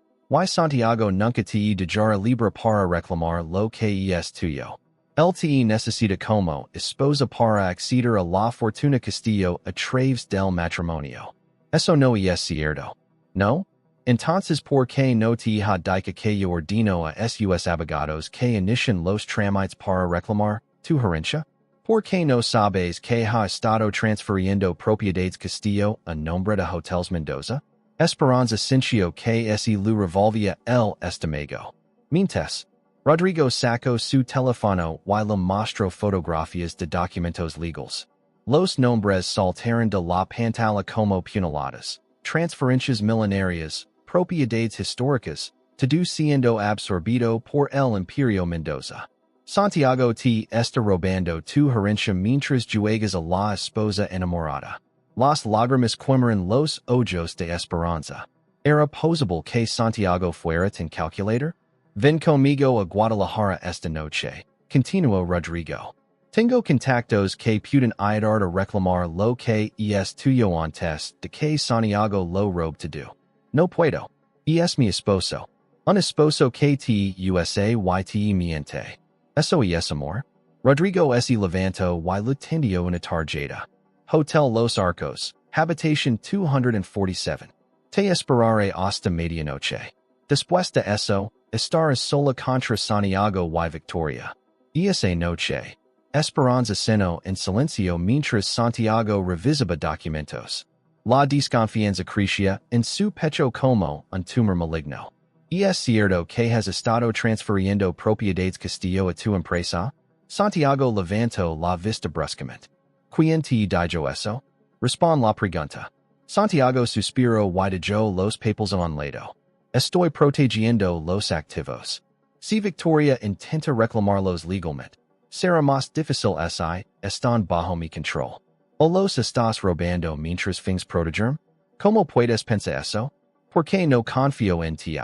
Santiago nunca te dejará libre para reclamar lo que es tuyo. Él te necesita como esposa para acceder a la fortuna Castillo a través del matrimonio. Eso no es cierto. ¿No? Entonces, ¿por qué no te ha dicho que yo ordeno a sus abogados que inician los trámites para reclamar tu herencia? ¿Por qué no sabes que ha estado transfiriendo propiedades Castillo a nombre de Hotels Mendoza? Esperanza sintió que se le revolvía el estómago. Mientras, Rodrigo sacó su teléfono y le mostró fotografías de documentos legales. Los nombres saltaron de la pantalla como puñaladas. Transferencias millonarias, propiedades históricas, todo siendo absorbido por el Imperio Mendoza. Santiago te está robando tu herencia mientras juegas a la esposa enamorada. Las lágrimas quemaron los ojos de Esperanza. ¿Era posible que Santiago fuera tan calculador? Ven conmigo a Guadalajara esta noche, continuó Rodrigo. Tengo contactos que pueden ayudar a reclamar lo que es tuyo antes de que Santiago lo robe todo. No puedo. Es mi esposo. Un esposo KT USA YTE miente. Eso y eso amor. Rodrigo S. Levanto y Lutendio una tarjeta. Hotel Los Arcos, Habitation 247. Te esperaré hasta medianoche. Después de eso, estarás sola contra Santiago y Victoria. Esa noche. Esperanza ceno en silencio mientras Santiago revisaba documentos. La desconfianza crecía en su pecho como un tumor maligno. Es cierto que has estado transfiriendo propiedades Castillo a tu empresa? Santiago levantó la vista bruscamente. ¿Quién te dijo eso? Respond la pregunta. Santiago suspiró y dejó los papeles a un lado. Estoy protegiendo los activos. Si Victoria intenta reclamarlos legalmente, será más difícil si están bajo mi control. ¿O los estás robando mientras finges protegerme? ¿Cómo puedes pensar eso? ¿Por qué no confío en ti?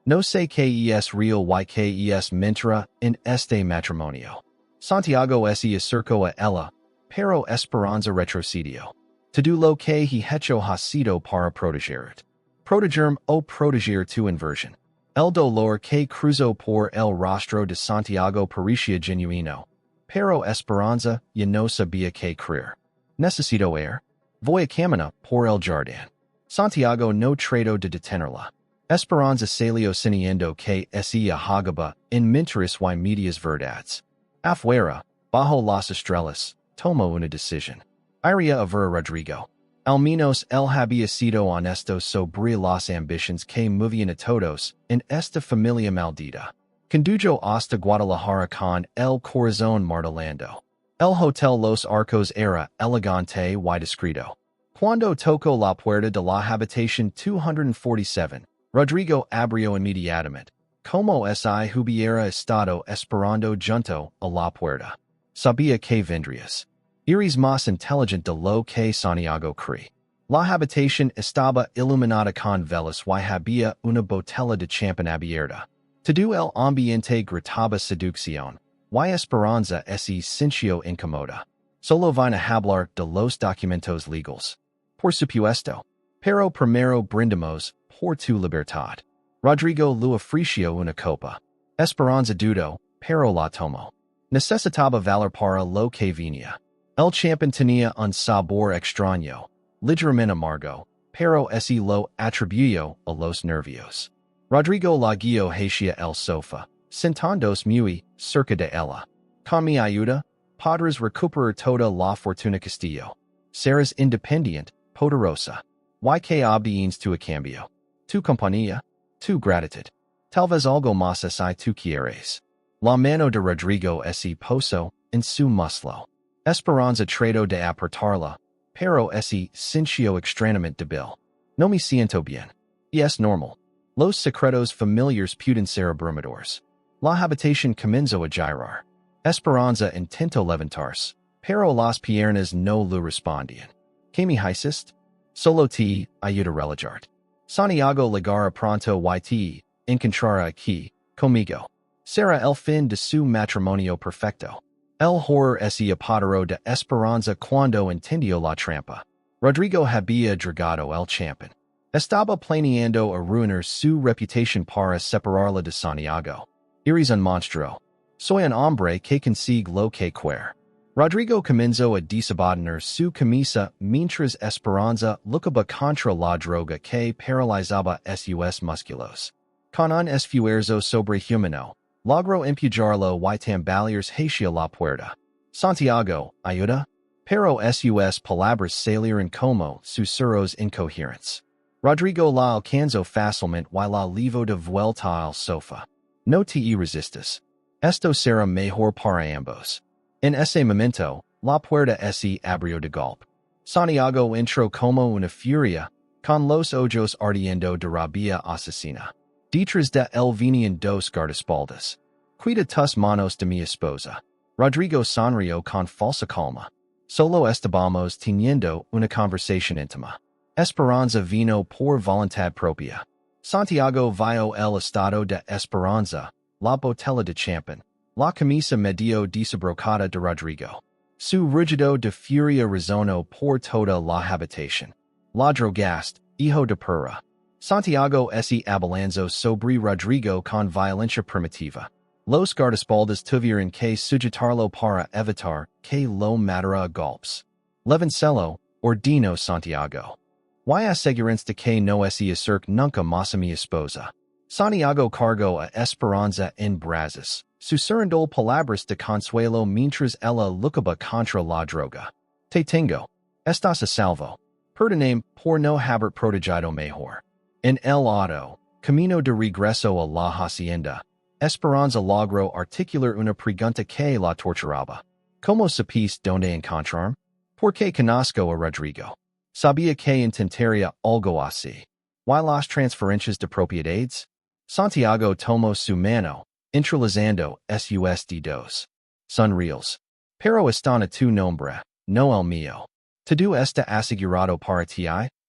No sé que es real y que es mentira en este matrimonio. Santiago se acercó a ella, pero Esperanza retrocedió. Todo lo que he hecho ha sido para protegerte. Protegerme o proteger tu inversión. El dolor que cruzó por el rostro de Santiago parecía genuino, pero Esperanza ya no sabía qué creer. Necesito air. Voy a caminar por el jardín. Santiago no trató de detenerla. Esperanza salió sintiendo que ella hagaba en mentiras y medias verdades. Afuera, bajo las estrellas, tomó una decisión. Iría a ver a Rodrigo. Al menos él había sido honesto sobre las ambiciones que movían a todos en esta familia maldita. Condujo hasta Guadalajara con el corazón martillando. El Hotel Los Arcos era elegante y discreto. Cuando tocó la puerta de la habitación 247, Rodrigo abrió inmediatamente, como si hubiera estado esperando junto a la puerta. Sabía que vendrías. Eres más inteligente de lo que Santiago cree. La habitación estaba iluminada con velas y había una botella de champán abierta. Todo el ambiente gritaba seducción, y Esperanza se sintió incómoda. Solo vine a hablar de los documentos legales. Por supuesto. Pero primero brindamos por tu libertad. Rodrigo le ofreció una copa. Esperanza dudó, pero la tomó. Necesitaba valor para lo que venía. El champán tenía un sabor extraño, ligeramente amargo, pero ese lo atribuyó a los nervios. Rodrigo la guió hacia el sofá, sentándose muy cerca de ella. Con mi ayuda, podrás recuperar toda la fortuna Castillo. Serás independiente, poderosa. Y que obtienes tu a cambio. Tu compañía, tu gratitud. Tal vez algo más si tu quieres. La mano de Rodrigo se posó en su muslo. Esperanza trató de apretarla, pero se sintió extrañamente débil. No me siento bien. Y es normal. Los secretos familiares pueden ser abrumadores. La habitación comenzó a girar. Esperanza intentó levantarse, pero las piernas no le respondían. ¿Qué me hiciste? Solo te ayuda a relajarte. Santiago llegará pronto y te encontrará aquí, conmigo. Será el fin de su matrimonio perfecto. El horror se apoderó de Esperanza cuando entendió la trampa. Rodrigo había dragado el champán. Estaba planeando arruinar su reputación para separarla de Santiago. Eres un monstruo. Soy un hombre que consigue lo que quiere. Rodrigo comenzó a desabotonar su camisa mientras Esperanza luchaba contra la droga que paralizaba sus músculos. Con un esfuerzo sobrehumano, logró empujarlo y tambalear hacia la puerta. Santiago, ayuda. Pero sus palabras salieron como susurros incoherentes. Rodrigo la alcanzó fácilmente y la llevó de vuelta al sofá. No te resistas. Esto será mejor para ambos. En ese momento, la puerta se abrió de golpe. Santiago entró como una furia, con los ojos ardiendo de rabia asesina. Detrás de él venían dos guardaespaldas. Cuida tus manos de mi esposa. Rodrigo sonrió con falsa calma. Solo estábamos teniendo una conversación íntima. Esperanza vino por voluntad propia. Santiago vio el estado de Esperanza, la botella de champán, la camisa medio desabrocada de Rodrigo. Su rugido de furia resonó por toda la habitación. La drogaste, hijo de perra. Santiago ese Abelanzo sobre Rodrigo con violencia primitiva. Los guardaespaldas tuvieron que sujetarlo para evitar que lo matara a golpes. Levincelo, ordino Santiago. Y asegurance de que no se acerque nunca más a mi esposa. Santiago cargó a Esperanza en brazos, susurrando palabras de consuelo mientras ella luchaba contra la droga. Te tengo. Estás a salvo. Perdoname por no haber protegido mejor. En el auto, camino de regreso a la hacienda, Esperanza logró articular una pregunta que la torturaba. ¿Cómo supiste dónde encontrarme? ¿Por qué conozco a Rodrigo? Sabía que intentaría algo así. ¿Y las transferencias de propiedades? Santiago tomó su mano, internalizando sus dedos. Son reales. Pero están a tu nombre, no el mío. Todo está asegurado para ti,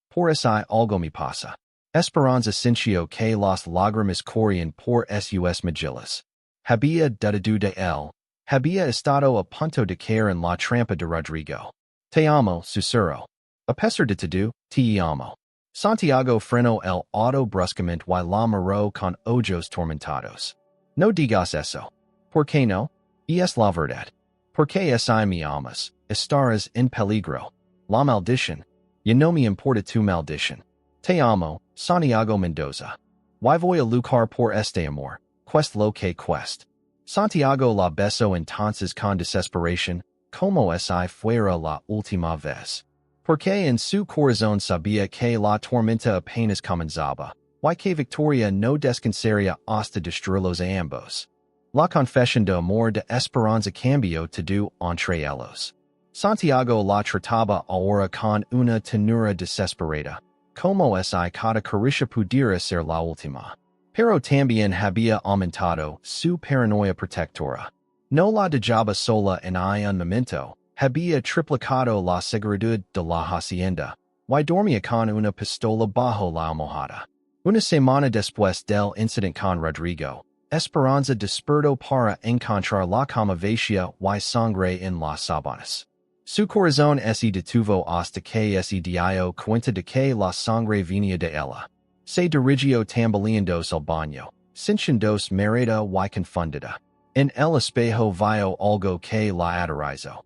por si algo me pasa. Esperanza sintió que las lágrimas corrían por sus mejillas. Había dudado de él. Había estado a punto de caer en la trampa de Rodrigo. Te amo, susurró. A pesar de todo, te amo. Santiago frenó el auto bruscamente y la miró con ojos tormentados. No digas eso. ¿Por qué no? Y es la verdad. Porque si me amas, estarás en peligro. La maldición. Ya no me importa tu maldición. Te amo, Santiago Mendoza. Y voy a luchar por este amor, cueste lo que cueste. Santiago la besó entonces con desesperación, como si fuera la última vez. Porque en su corazón sabía que la tormenta apenas comenzaba, y que Victoria no descansaría hasta destruirlos a ambos. La confesión de amor de Esperanza cambió todo entre ellos. Santiago la trataba ahora con una ternura desesperada, como si cada caricia pudiera ser la última. Pero también había aumentado su paranoia protectora. No la dejaba sola en un momento. Había triplicado la seguridad de la hacienda, y dormía con una pistola bajo la almohada. Una semana después del incidente con Rodrigo, Esperanza despertó para encontrar la cama vacía y sangre en las sábanas. Su corazón se detuvo hasta que se dio cuenta de que la sangre venía de ella. Se dirigió tambaleándose al baño, sintiéndose mareada y confundida. En el espejo vio algo que la aterrorizó.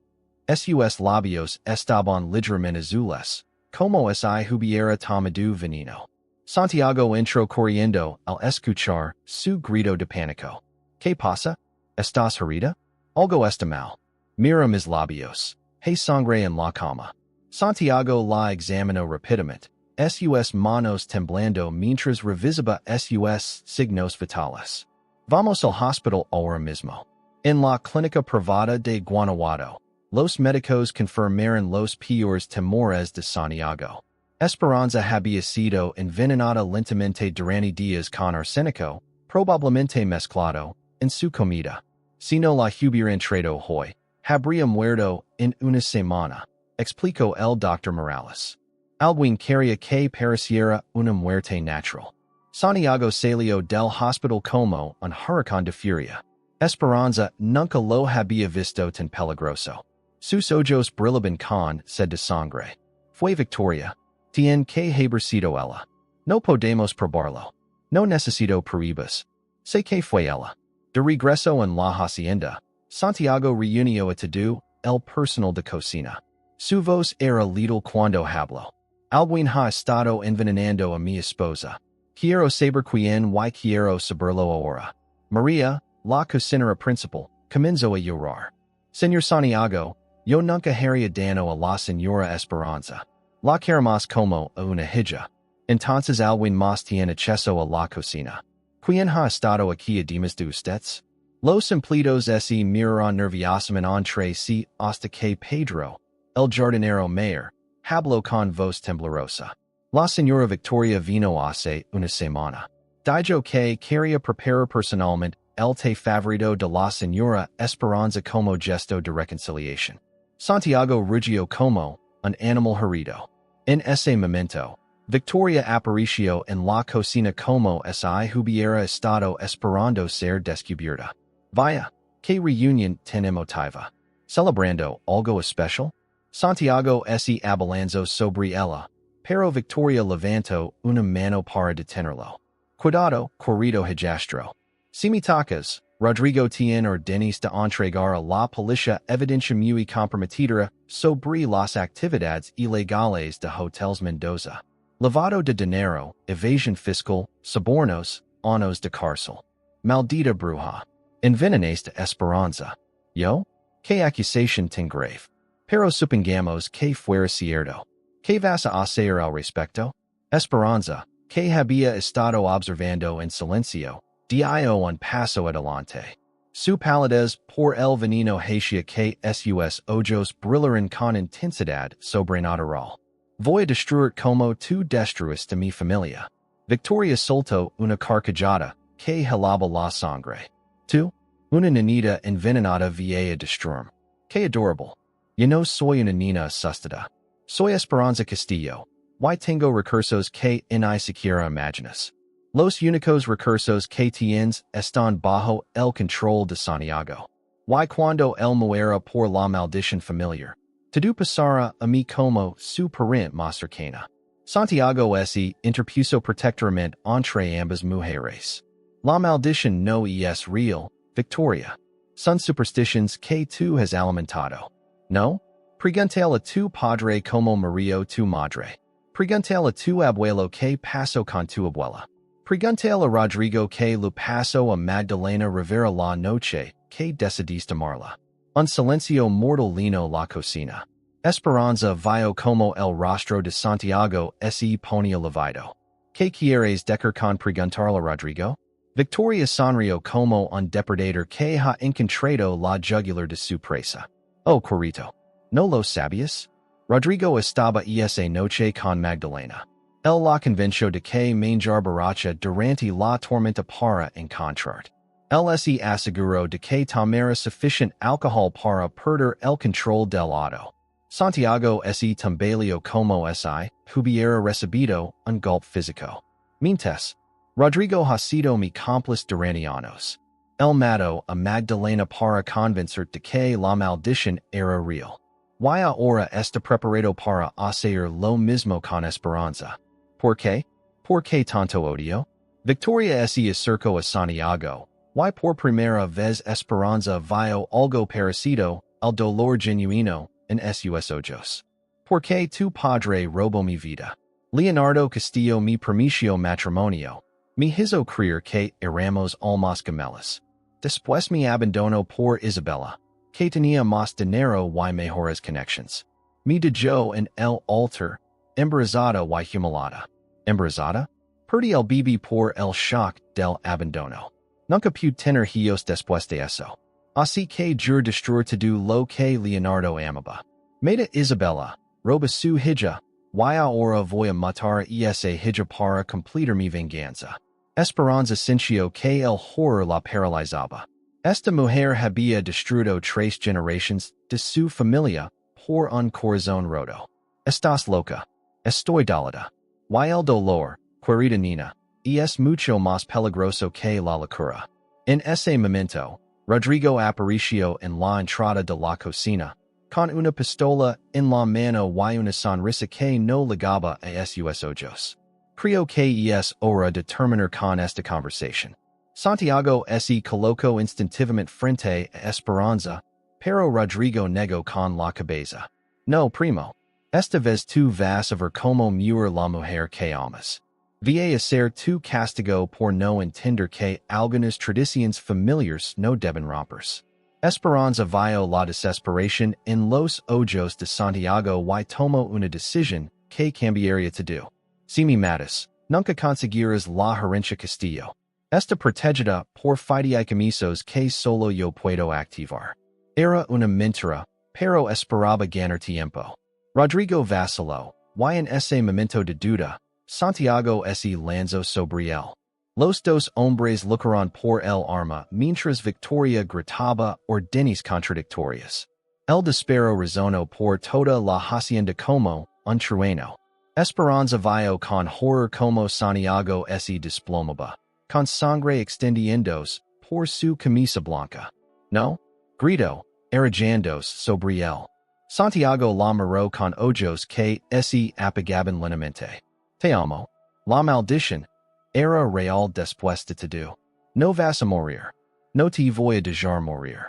Sus labios estaban ligeramente azules, como si hubiera tomado veneno. Santiago entró corriendo al escuchar su grito de pánico. ¿Qué pasa? ¿Estás herida? Algo está mal. Mira mis labios. Hay sangre en la cama. Santiago la examinó rápidamente, sus manos temblando mientras revisaba sus signos vitales. Vamos al hospital ahora mismo. En la clínica privada de Guanajuato, los médicos confirmaron los peores temores de Santiago. Esperanza había sido envenenada lentamente durante días con arsénico, probablemente mezclado, en su comida. Si no la hubiera entrado hoy, habría muerto en una semana, explicó el Dr. Morales. Alguien quería que pareciera una muerte natural. Santiago salió del hospital como un huracán de furia. Esperanza nunca lo había visto tan peligroso. Sus ojos brillaban con sed de sangre. Fue Victoria. Tiene que haber sido ella. No podemos probarlo. No necesito pruebas. Sé que fue ella. De regreso en la hacienda, Santiago reunió a todo el personal de cocina. Su voz era little cuando habló. Alguien ha estado envenenando a mi esposa. Quiero saber quién y quiero saberlo ahora. María, la cocinera principal, comenzó a llorar. Señor Santiago, yo nunca haría daño a la señora Esperanza. La queremos como a una hija. Entonces alguien más tiene acceso a la cocina. ¿Quién ha estado aquí además de ustedes? Los empleados se miraron nerviosamente entre sí hasta que Pedro, el jardinero mayor, habló con voz temblorosa. La señora Victoria vino hace una semana. Dijo que quería preparar personalmente el té favorito de la señora Esperanza como gesto de reconciliación. Santiago rugió como un animal herido. En ese momento, Victoria apareció en la cocina como si hubiera estado esperando ser descubierta. Vaya, ¿qué reunión tan emotiva? ¿Celebrando algo especial? Santiago se abalanzó sobre ella, pero Victoria levanto una mano para detenerlo. Cuidado, corrido hijastro. Si me tocas, Rodrigo tiene órdenes de entregar a la policía evidencia muy comprometedora sobre las actividades ilegales de Hotels Mendoza. Lavado de dinero, evasión fiscal, sobornos, años de cárcel. Maldita bruja. Envenenes de esperanza. Yo? ¿Qué acusación tan grave? Pero supongamos que fuera cierto. ¿Qué vas a hacer al respecto? Esperanza, que había estado observando en silencio, dio un paso adelante. Su palidez por el veneno hacia que sus ojos brillaron con intensidad sobrenatural. Voy a destruir como tú destruiste mi familia. Victoria soltó una carcajada que helaba la sangre. Tú, una nenita envenenada via destruirme. Qué adorable. Yo no soy una niña asustada. Soy Esperanza Castillo. Y tengo recursos que ni siquiera imaginas. Los únicos recursos que tienes están bajo el control de Santiago. Y cuando él muera por la maldición familiar, todo pasará a mí como su parent más cercana. Santiago se interpuso protectoramente entre ambas mujeres. La maldición no es real, Victoria. Son superstitions que tú has alimentado. No? Pregúntale a tu padre como murió tu madre. Pregúntale a tu abuelo que pasó con tu abuela. Pregúntale a Rodrigo que le pasó a Magdalena Rivera la noche que decidiste amarla. Un silencio mortal llenó la cocina. Esperanza vio como el rostro de Santiago se ponía lívido. ¿Qué quieres decir con preguntarle a Rodrigo? Victoria sonrió como un depredador que ha encontrado la jugular de su presa. Oh, corrito. ¿No lo sabías? Rodrigo estaba esa noche con Magdalena. Él la convenció de que manjar borracha durante la tormenta para encontrar. Él se aseguró de que tomara suficient alcohol para perder el control del auto. Santiago se tambaleó como si hubiera recibido un golpe físico. Mientras, Rodrigo ha sido mi cómplice durante años. Él mató a Magdalena para convencer de que la maldición era real. Y ahora está preparado para hacer lo mismo con Esperanza. ¿Por qué? ¿Por qué tanto odio? Victoria se acercó a Santiago. Y por primera vez Esperanza vio algo parecido al dolor genuino en sus ojos. ¿Por qué tu padre robó mi vida? Leonardo Castillo me permitió matrimonio. Me hizo creer que éramos almas gemelas. Después me abandonó por Isabella, que tenía más dinero y mejores connections. Me dejó en el altar, embarazada y humillada. ¿Embarazada? Perdí el bebé por el shock del abandono. Nunca pude tener hijos después de eso. Así que yo destruir todo lo que Leonardo amaba. Meta Isabella, roba su hija, y ahora voy a matar a esa hija para completar mi venganza. Esperanza sintió que el horror la paralizaba. Esta mujer había destruido 3 generaciones de su familia por un corazón roto. Estás loca. Estoy dolida. Y el dolor, querida Nina, es mucho más peligroso que la locura. En ese momento, Rodrigo apareció en la entrada de la cocina, con una pistola en la mano y una sonrisa que no ligaba a sus ojos. Creo que es hora de terminar con esta conversación. Santiago se colocó instintivamente frente a Esperanza, pero Rodrigo negó con la cabeza. No, primo. Esta vez tú vas a ver como muere la mujer que amas. Voy a ser tu castigo por no entender que algunas tradiciones familiares no deben romperse. Esperanza vio la desesperación en los ojos de Santiago y tomó una decisión que cambiaría todo. Si me matas, nunca conseguirás la herencia Castillo. Está protegida por fideicomisos que solo yo puedo activar. Era una mentira, pero esperaba ganar tiempo. Rodrigo vaciló, y en ese momento de duda, Santiago se lanzó sobre él. Los dos hombres lucharon por el arma mientras Victoria gritaba órdenes contradictorias. El disparo resonó por toda la hacienda como un trueno. Esperanza vio con horror como Santiago se desplomaba, con sangre extendiéndose por su camisa blanca. No, gritó, arrojándose sobre él. Santiago la Moro con ojos que se apagaban lentamente. Te amo. La maldición. Era real después de todo. No vas a morir. No te voy a dejar morir.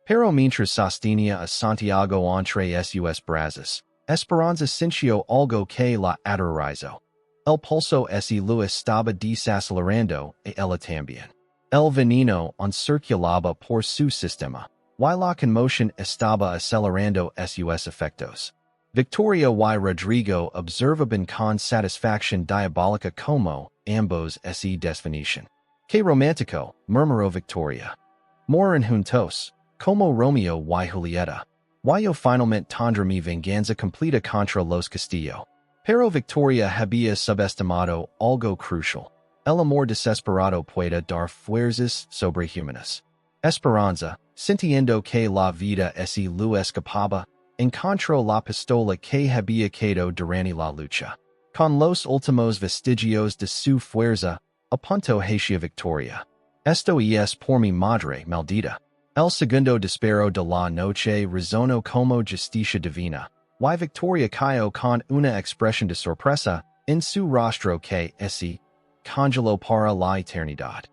Pero mientras sostenía a Santiago entre sus brazos, Esperanza sintió algo que la aterrorizó. El pulso se lo estaba desacelerando y ella también. El veneno circulaba por su sistema, y la conmoción estaba acelerando sus efectos. Victoria y Rodrigo observaban con satisfacción diabólica como ambos se desvanecían. Que romántico, murmuró Victoria. Moran juntos, como Romeo y Julieta. Yo finalmente tendré mi venganza completa contra los Castillo. Pero Victoria había subestimado algo crucial. El amor desesperado puede dar fuerzas sobrehumanas. Esperanza, sintiendo que la vida se lo escapaba, encontró la pistola que había quedado durante la lucha. Con los últimos vestigios de su fuerza, apuntó hacia Victoria. Esto es por mi madre maldita. El segundo disparo de la noche resonó como justicia divina. Y Victoria cayó con una expresión de sorpresa en su rostro que se congeló para la eternidad.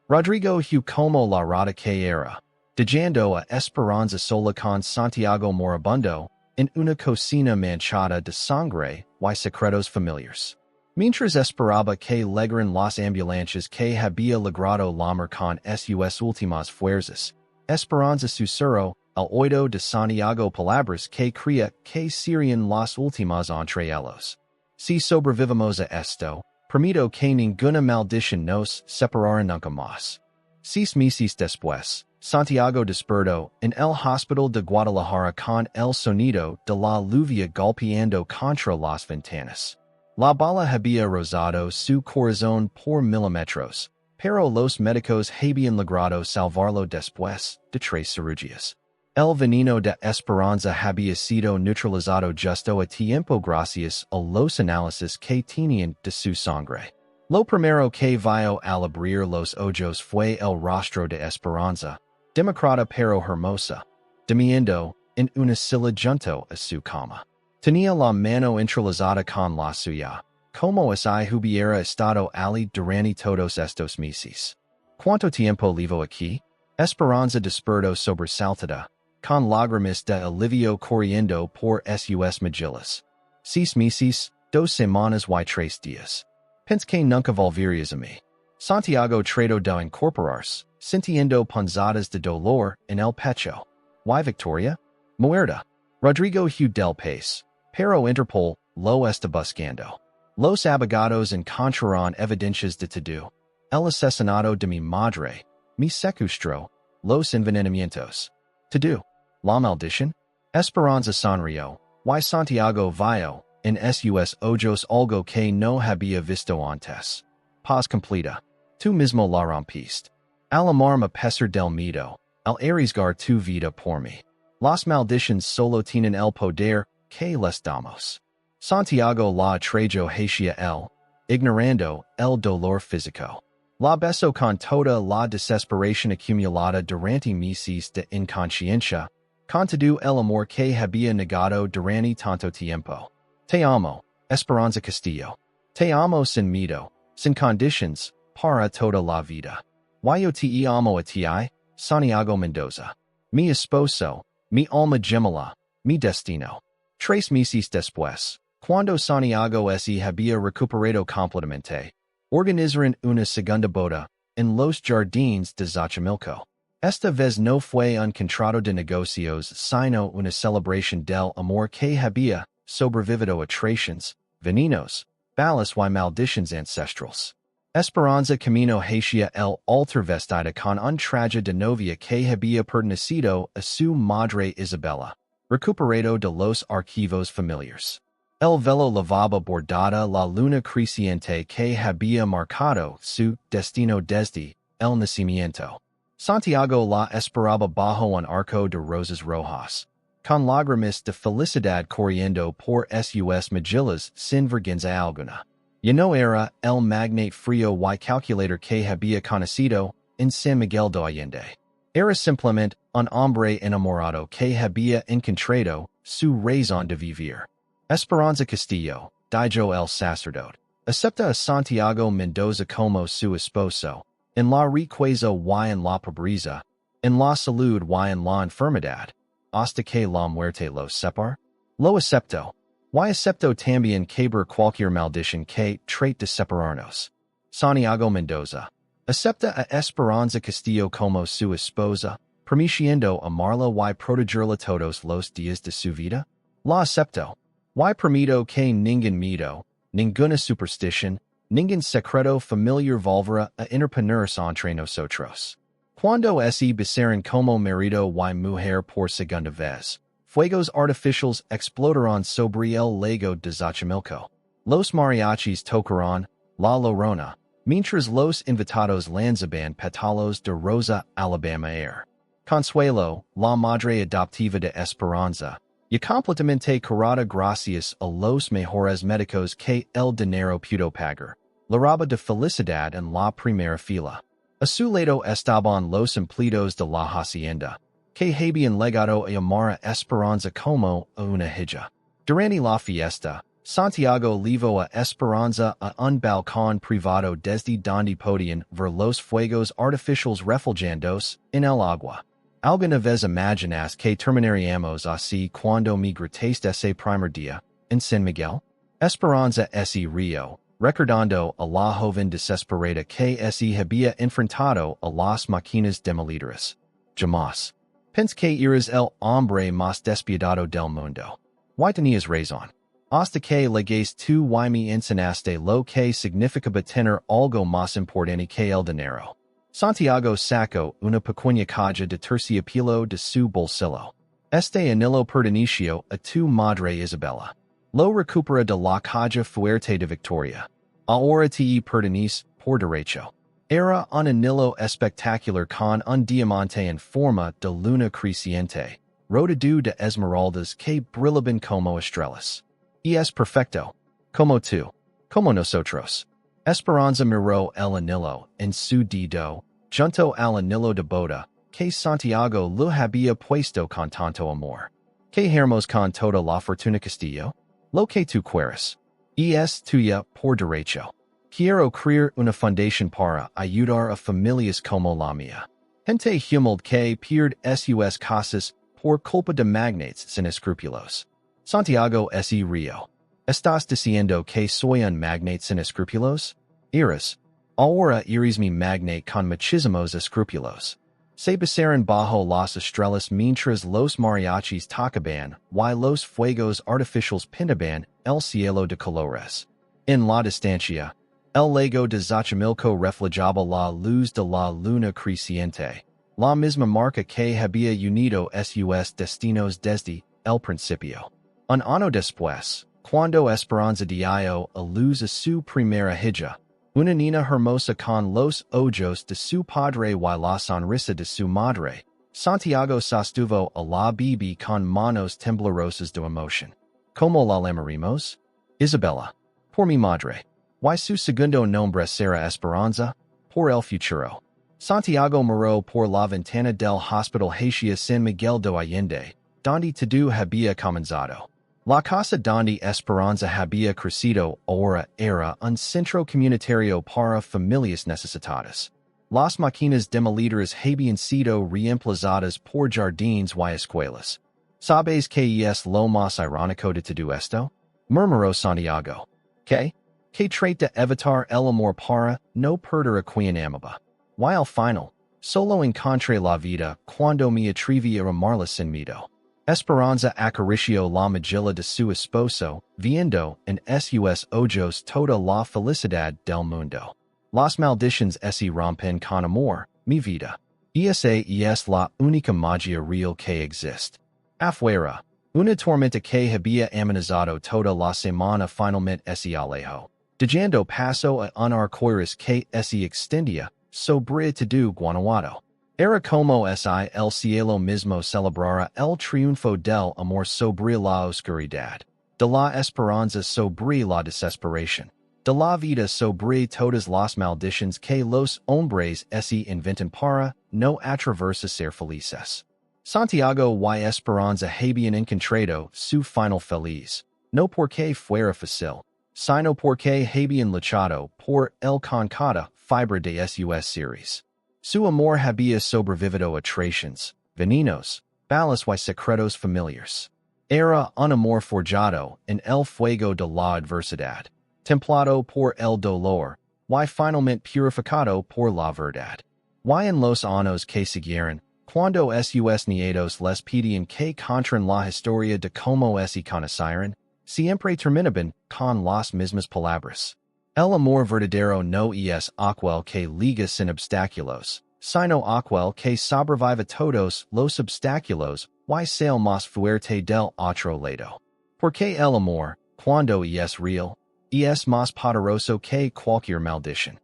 Rodrigo vio como la rata que era, dejando a Esperanza sola con Santiago moribundo en una cocina manchada de sangre y secretos familiares. Mientras esperaba que llegaran las ambulancias que había logrado lamer con sus últimas fuerzas, Esperanza susurró al oído de Santiago palabras que creía que serían las últimas entre ellos. Si sobrevivimos a esto, permito que ninguna maldición nos separara nunca más. 6 meses después, Santiago despertó en el hospital de Guadalajara con el sonido de la lluvia golpeando contra las ventanas. La bala había rozado su corazón por milímetros, pero los médicos habían logrado salvarlo después de 3 cirugías. El veneno de Esperanza había sido neutralizado justo a tiempo gracias a los análisis que tenían de su sangre. Lo primero que vio al abrir los ojos fue el rostro de Esperanza, demacrada pero hermosa, durmiendo en una silla junto a su cama. Tenía la mano entrelazada con la suya, como si hubiera estado allí durante todos estos meses. ¿Cuánto tiempo llevo aquí? Esperanza despertó sobresaltada, con lágrimas de alivio corriendo por sus mejillas. 6 meses, 2 semanas y 3 días. Pensé que nunca volverías a mí. Santiago trató de incorporarse, sintiendo punzadas de dolor en el pecho. ¿Y Victoria? Muerta. Rodrigo huyó del país, pero Interpol lo está buscando. Los abogados encontraron evidencias de todo. El asesinato de mi madre, mi secuestro, los envenenamientos. Todo. La maldición. Esperanza sonrió, y Santiago vio en sus ojos algo que no había visto antes. Paz completa. Tú mismo la rompiste. Al amarme a pesar del miedo, al arriesgar tu vida por mí. Las maldiciones solo tienen el poder que les damos. Santiago la atrayó hacia él, ignorando el dolor físico. La besó con toda la desesperación acumulada durante meses de inconsciencia, con todo el amor que había negado durante tanto tiempo. Te amo, Esperanza Castillo. Te amo sin miedo, sin condiciones, para toda la vida. Yo te amo a ti, Santiago Mendoza. Mi esposo, mi alma gemela, mi destino. 3 meses después, cuando Santiago se había recuperado completamente, organizaron una segunda boda en los jardines de Xochimilco. Esta vez no fue un contrato de negocios, sino una celebración del amor que había sobrevivido a traiciones, venenos, balas y maldiciones ancestrales. Esperanza caminó hacia el altar vestida con un traje de novia que había pertenecido a su madre Isabella, recuperado de los archivos familiares. El velo lavaba bordada la luna creciente que había marcado su destino desde el nacimiento. Santiago la esperaba bajo un arco de rosas rojas, con lágrimas de felicidad corriendo por sus mejillas sin vergüenza alguna. Ya no era el magnate frío y calculator que había conocido en San Miguel de Allende. Era simplemente un hombre enamorado que había encontrado su razón de vivir. Esperanza Castillo, dijo el sacerdote. Acepta a Santiago Mendoza como su esposo, en la riqueza y en la pobreza, en la salud y en la enfermedad, hasta que la muerte los separe? Lo acepto. Y acepto también quebrar cualquier maldición que trate de separarnos. Santiago Mendoza. Acepta a Esperanza Castillo como su esposa, prometiendo amarla y protegerla todos los días de su vida? La acepto. Y permito que ningún mito, ninguna superstición, ningún secreto familiar volverá a interponerse entre nosotros. Cuando se besaron como marido y mujer por segunda vez, fuegos artificiales explotarán sobre el lago de Xochimilco. Los mariachis tocarán La Llorona, mientras los invitados lanzaban pétalos de rosa Alabama Air. Consuelo, la madre adoptiva de Esperanza, y completamente curada gracias a los mejores médicos que el dinero pudo pagar, la roba de felicidad en la primera fila. A su lado estaban los empleados de la hacienda, que habían legado a amar a Esperanza como a una hija. Durante la fiesta, Santiago llevó a Esperanza a un balcón privado desde donde podían ver los fuegos artificiales refulgentes en el agua. ¿Alguna vez imaginas que terminaríamos así cuando migraste ese primer día en San Miguel? Esperanza se rió, recordando a la joven desesperada que se había enfrentado a las máquinas demolidoras. Jamás. Pensé que eras el hombre más despiadado del mundo. Y tenías razón. Hasta que llegues tú y me enseñaste lo que significaba tener algo más importante que el dinero. Santiago sacó una pequeña caja de terciopelo de su bolsillo. Este anillo perteneció a tu madre Isabella. Lo recupera de la caja fuerte de Victoria. Ahora te pertenece por derecho. Era un anillo espectacular con un diamante en forma de luna creciente, rodado de esmeraldas que brillaban como estrellas. Y es perfecto. Como tú. Como nosotros. Esperanza miró el anillo en su dedo, junto al anillo de boda, que Santiago lo había puesto con tanto amor. ¿Qué haremos con toda la fortuna Castillo? Lo que tú quieras. Y es tuya por derecho. Quiero crear una fundación para ayudar a familias como la mía. Gente humilde que pierde sus casas por culpa de magnates sin escrúpulos. Santiago se rió. ¿Estás diciendo que soy un magnate sin escrúpulos? Eres. Ahora eres mi magnate con muchísimos escrúpulos. Se besaron bajo las estrellas mientras los mariachis tocaban y los fuegos artificiales pintaban el cielo de colores. En la distancia, el lago de Xochimilco reflejaba la luz de la luna creciente, la misma marca que había unido sus destinos desde el principio. Un año después, cuando Esperanza dio a luz a su primera hija, una niña hermosa con los ojos de su padre y la sonrisa de su madre, Santiago sostuvo a la bebé con manos temblorosas de emoción. ¿Cómo la llamaremos? Isabella. Por mi madre. ¿Y su segundo nombre será Esperanza? Por el futuro. Santiago miró por la ventana del Hospital Hacia San Miguel de Allende, donde todo había comenzado. La casa donde Esperanza había crecido ahora era un centro comunitario para familias necesitadas. Las máquinas demolidoras habían sido reemplazadas por jardines y escuelas. ¿Sabes qué es lo más irónico de todo esto? Murmuró Santiago. ¿Qué? Que trate de evitar el amor para no perder a quien amaba. Y al final, solo encontré la vida cuando me atreví a amarla sin miedo. Esperanza acarició la mejilla de su esposo, viendo en sus ojos toda la felicidad del mundo. Las maldiciones se rompen con amor, mi vida. Esa es la única magia real que existe. Afuera, una tormenta que había amenazado toda la semana finalmente se alejó, dando paso a un arcoíris que se extendía sobre todo Guanajuato. Era como si el cielo mismo celebrara el triunfo del amor sobre la oscuridad, de la esperanza sobre la desesperación, de la vida sobre todas las maldiciones que los hombres se inventan para no atraversa ser felices. Santiago y Esperanza habían encontrado su final feliz. No porque fuera fácil, sino porque habían luchado por el con cada fibra de sus series. Su amor había sobrevivido a traiciones, venenos, balas y secretos familiares. Era un amor forjado en el fuego de la adversidad, templado por el dolor, y finalmente purificado por la verdad. Y en los años que siguieron, cuando sus nietos les pedían que contaran la historia de cómo se conocieron, siempre terminaban con las mismas palabras. El amor verdadero no es aquel que liga sin obstáculos, sino aquel que sobrevive todos los obstáculos y sea más fuerte del otro lado. Porque el amor, cuando es real, es más poderoso que cualquier maldición.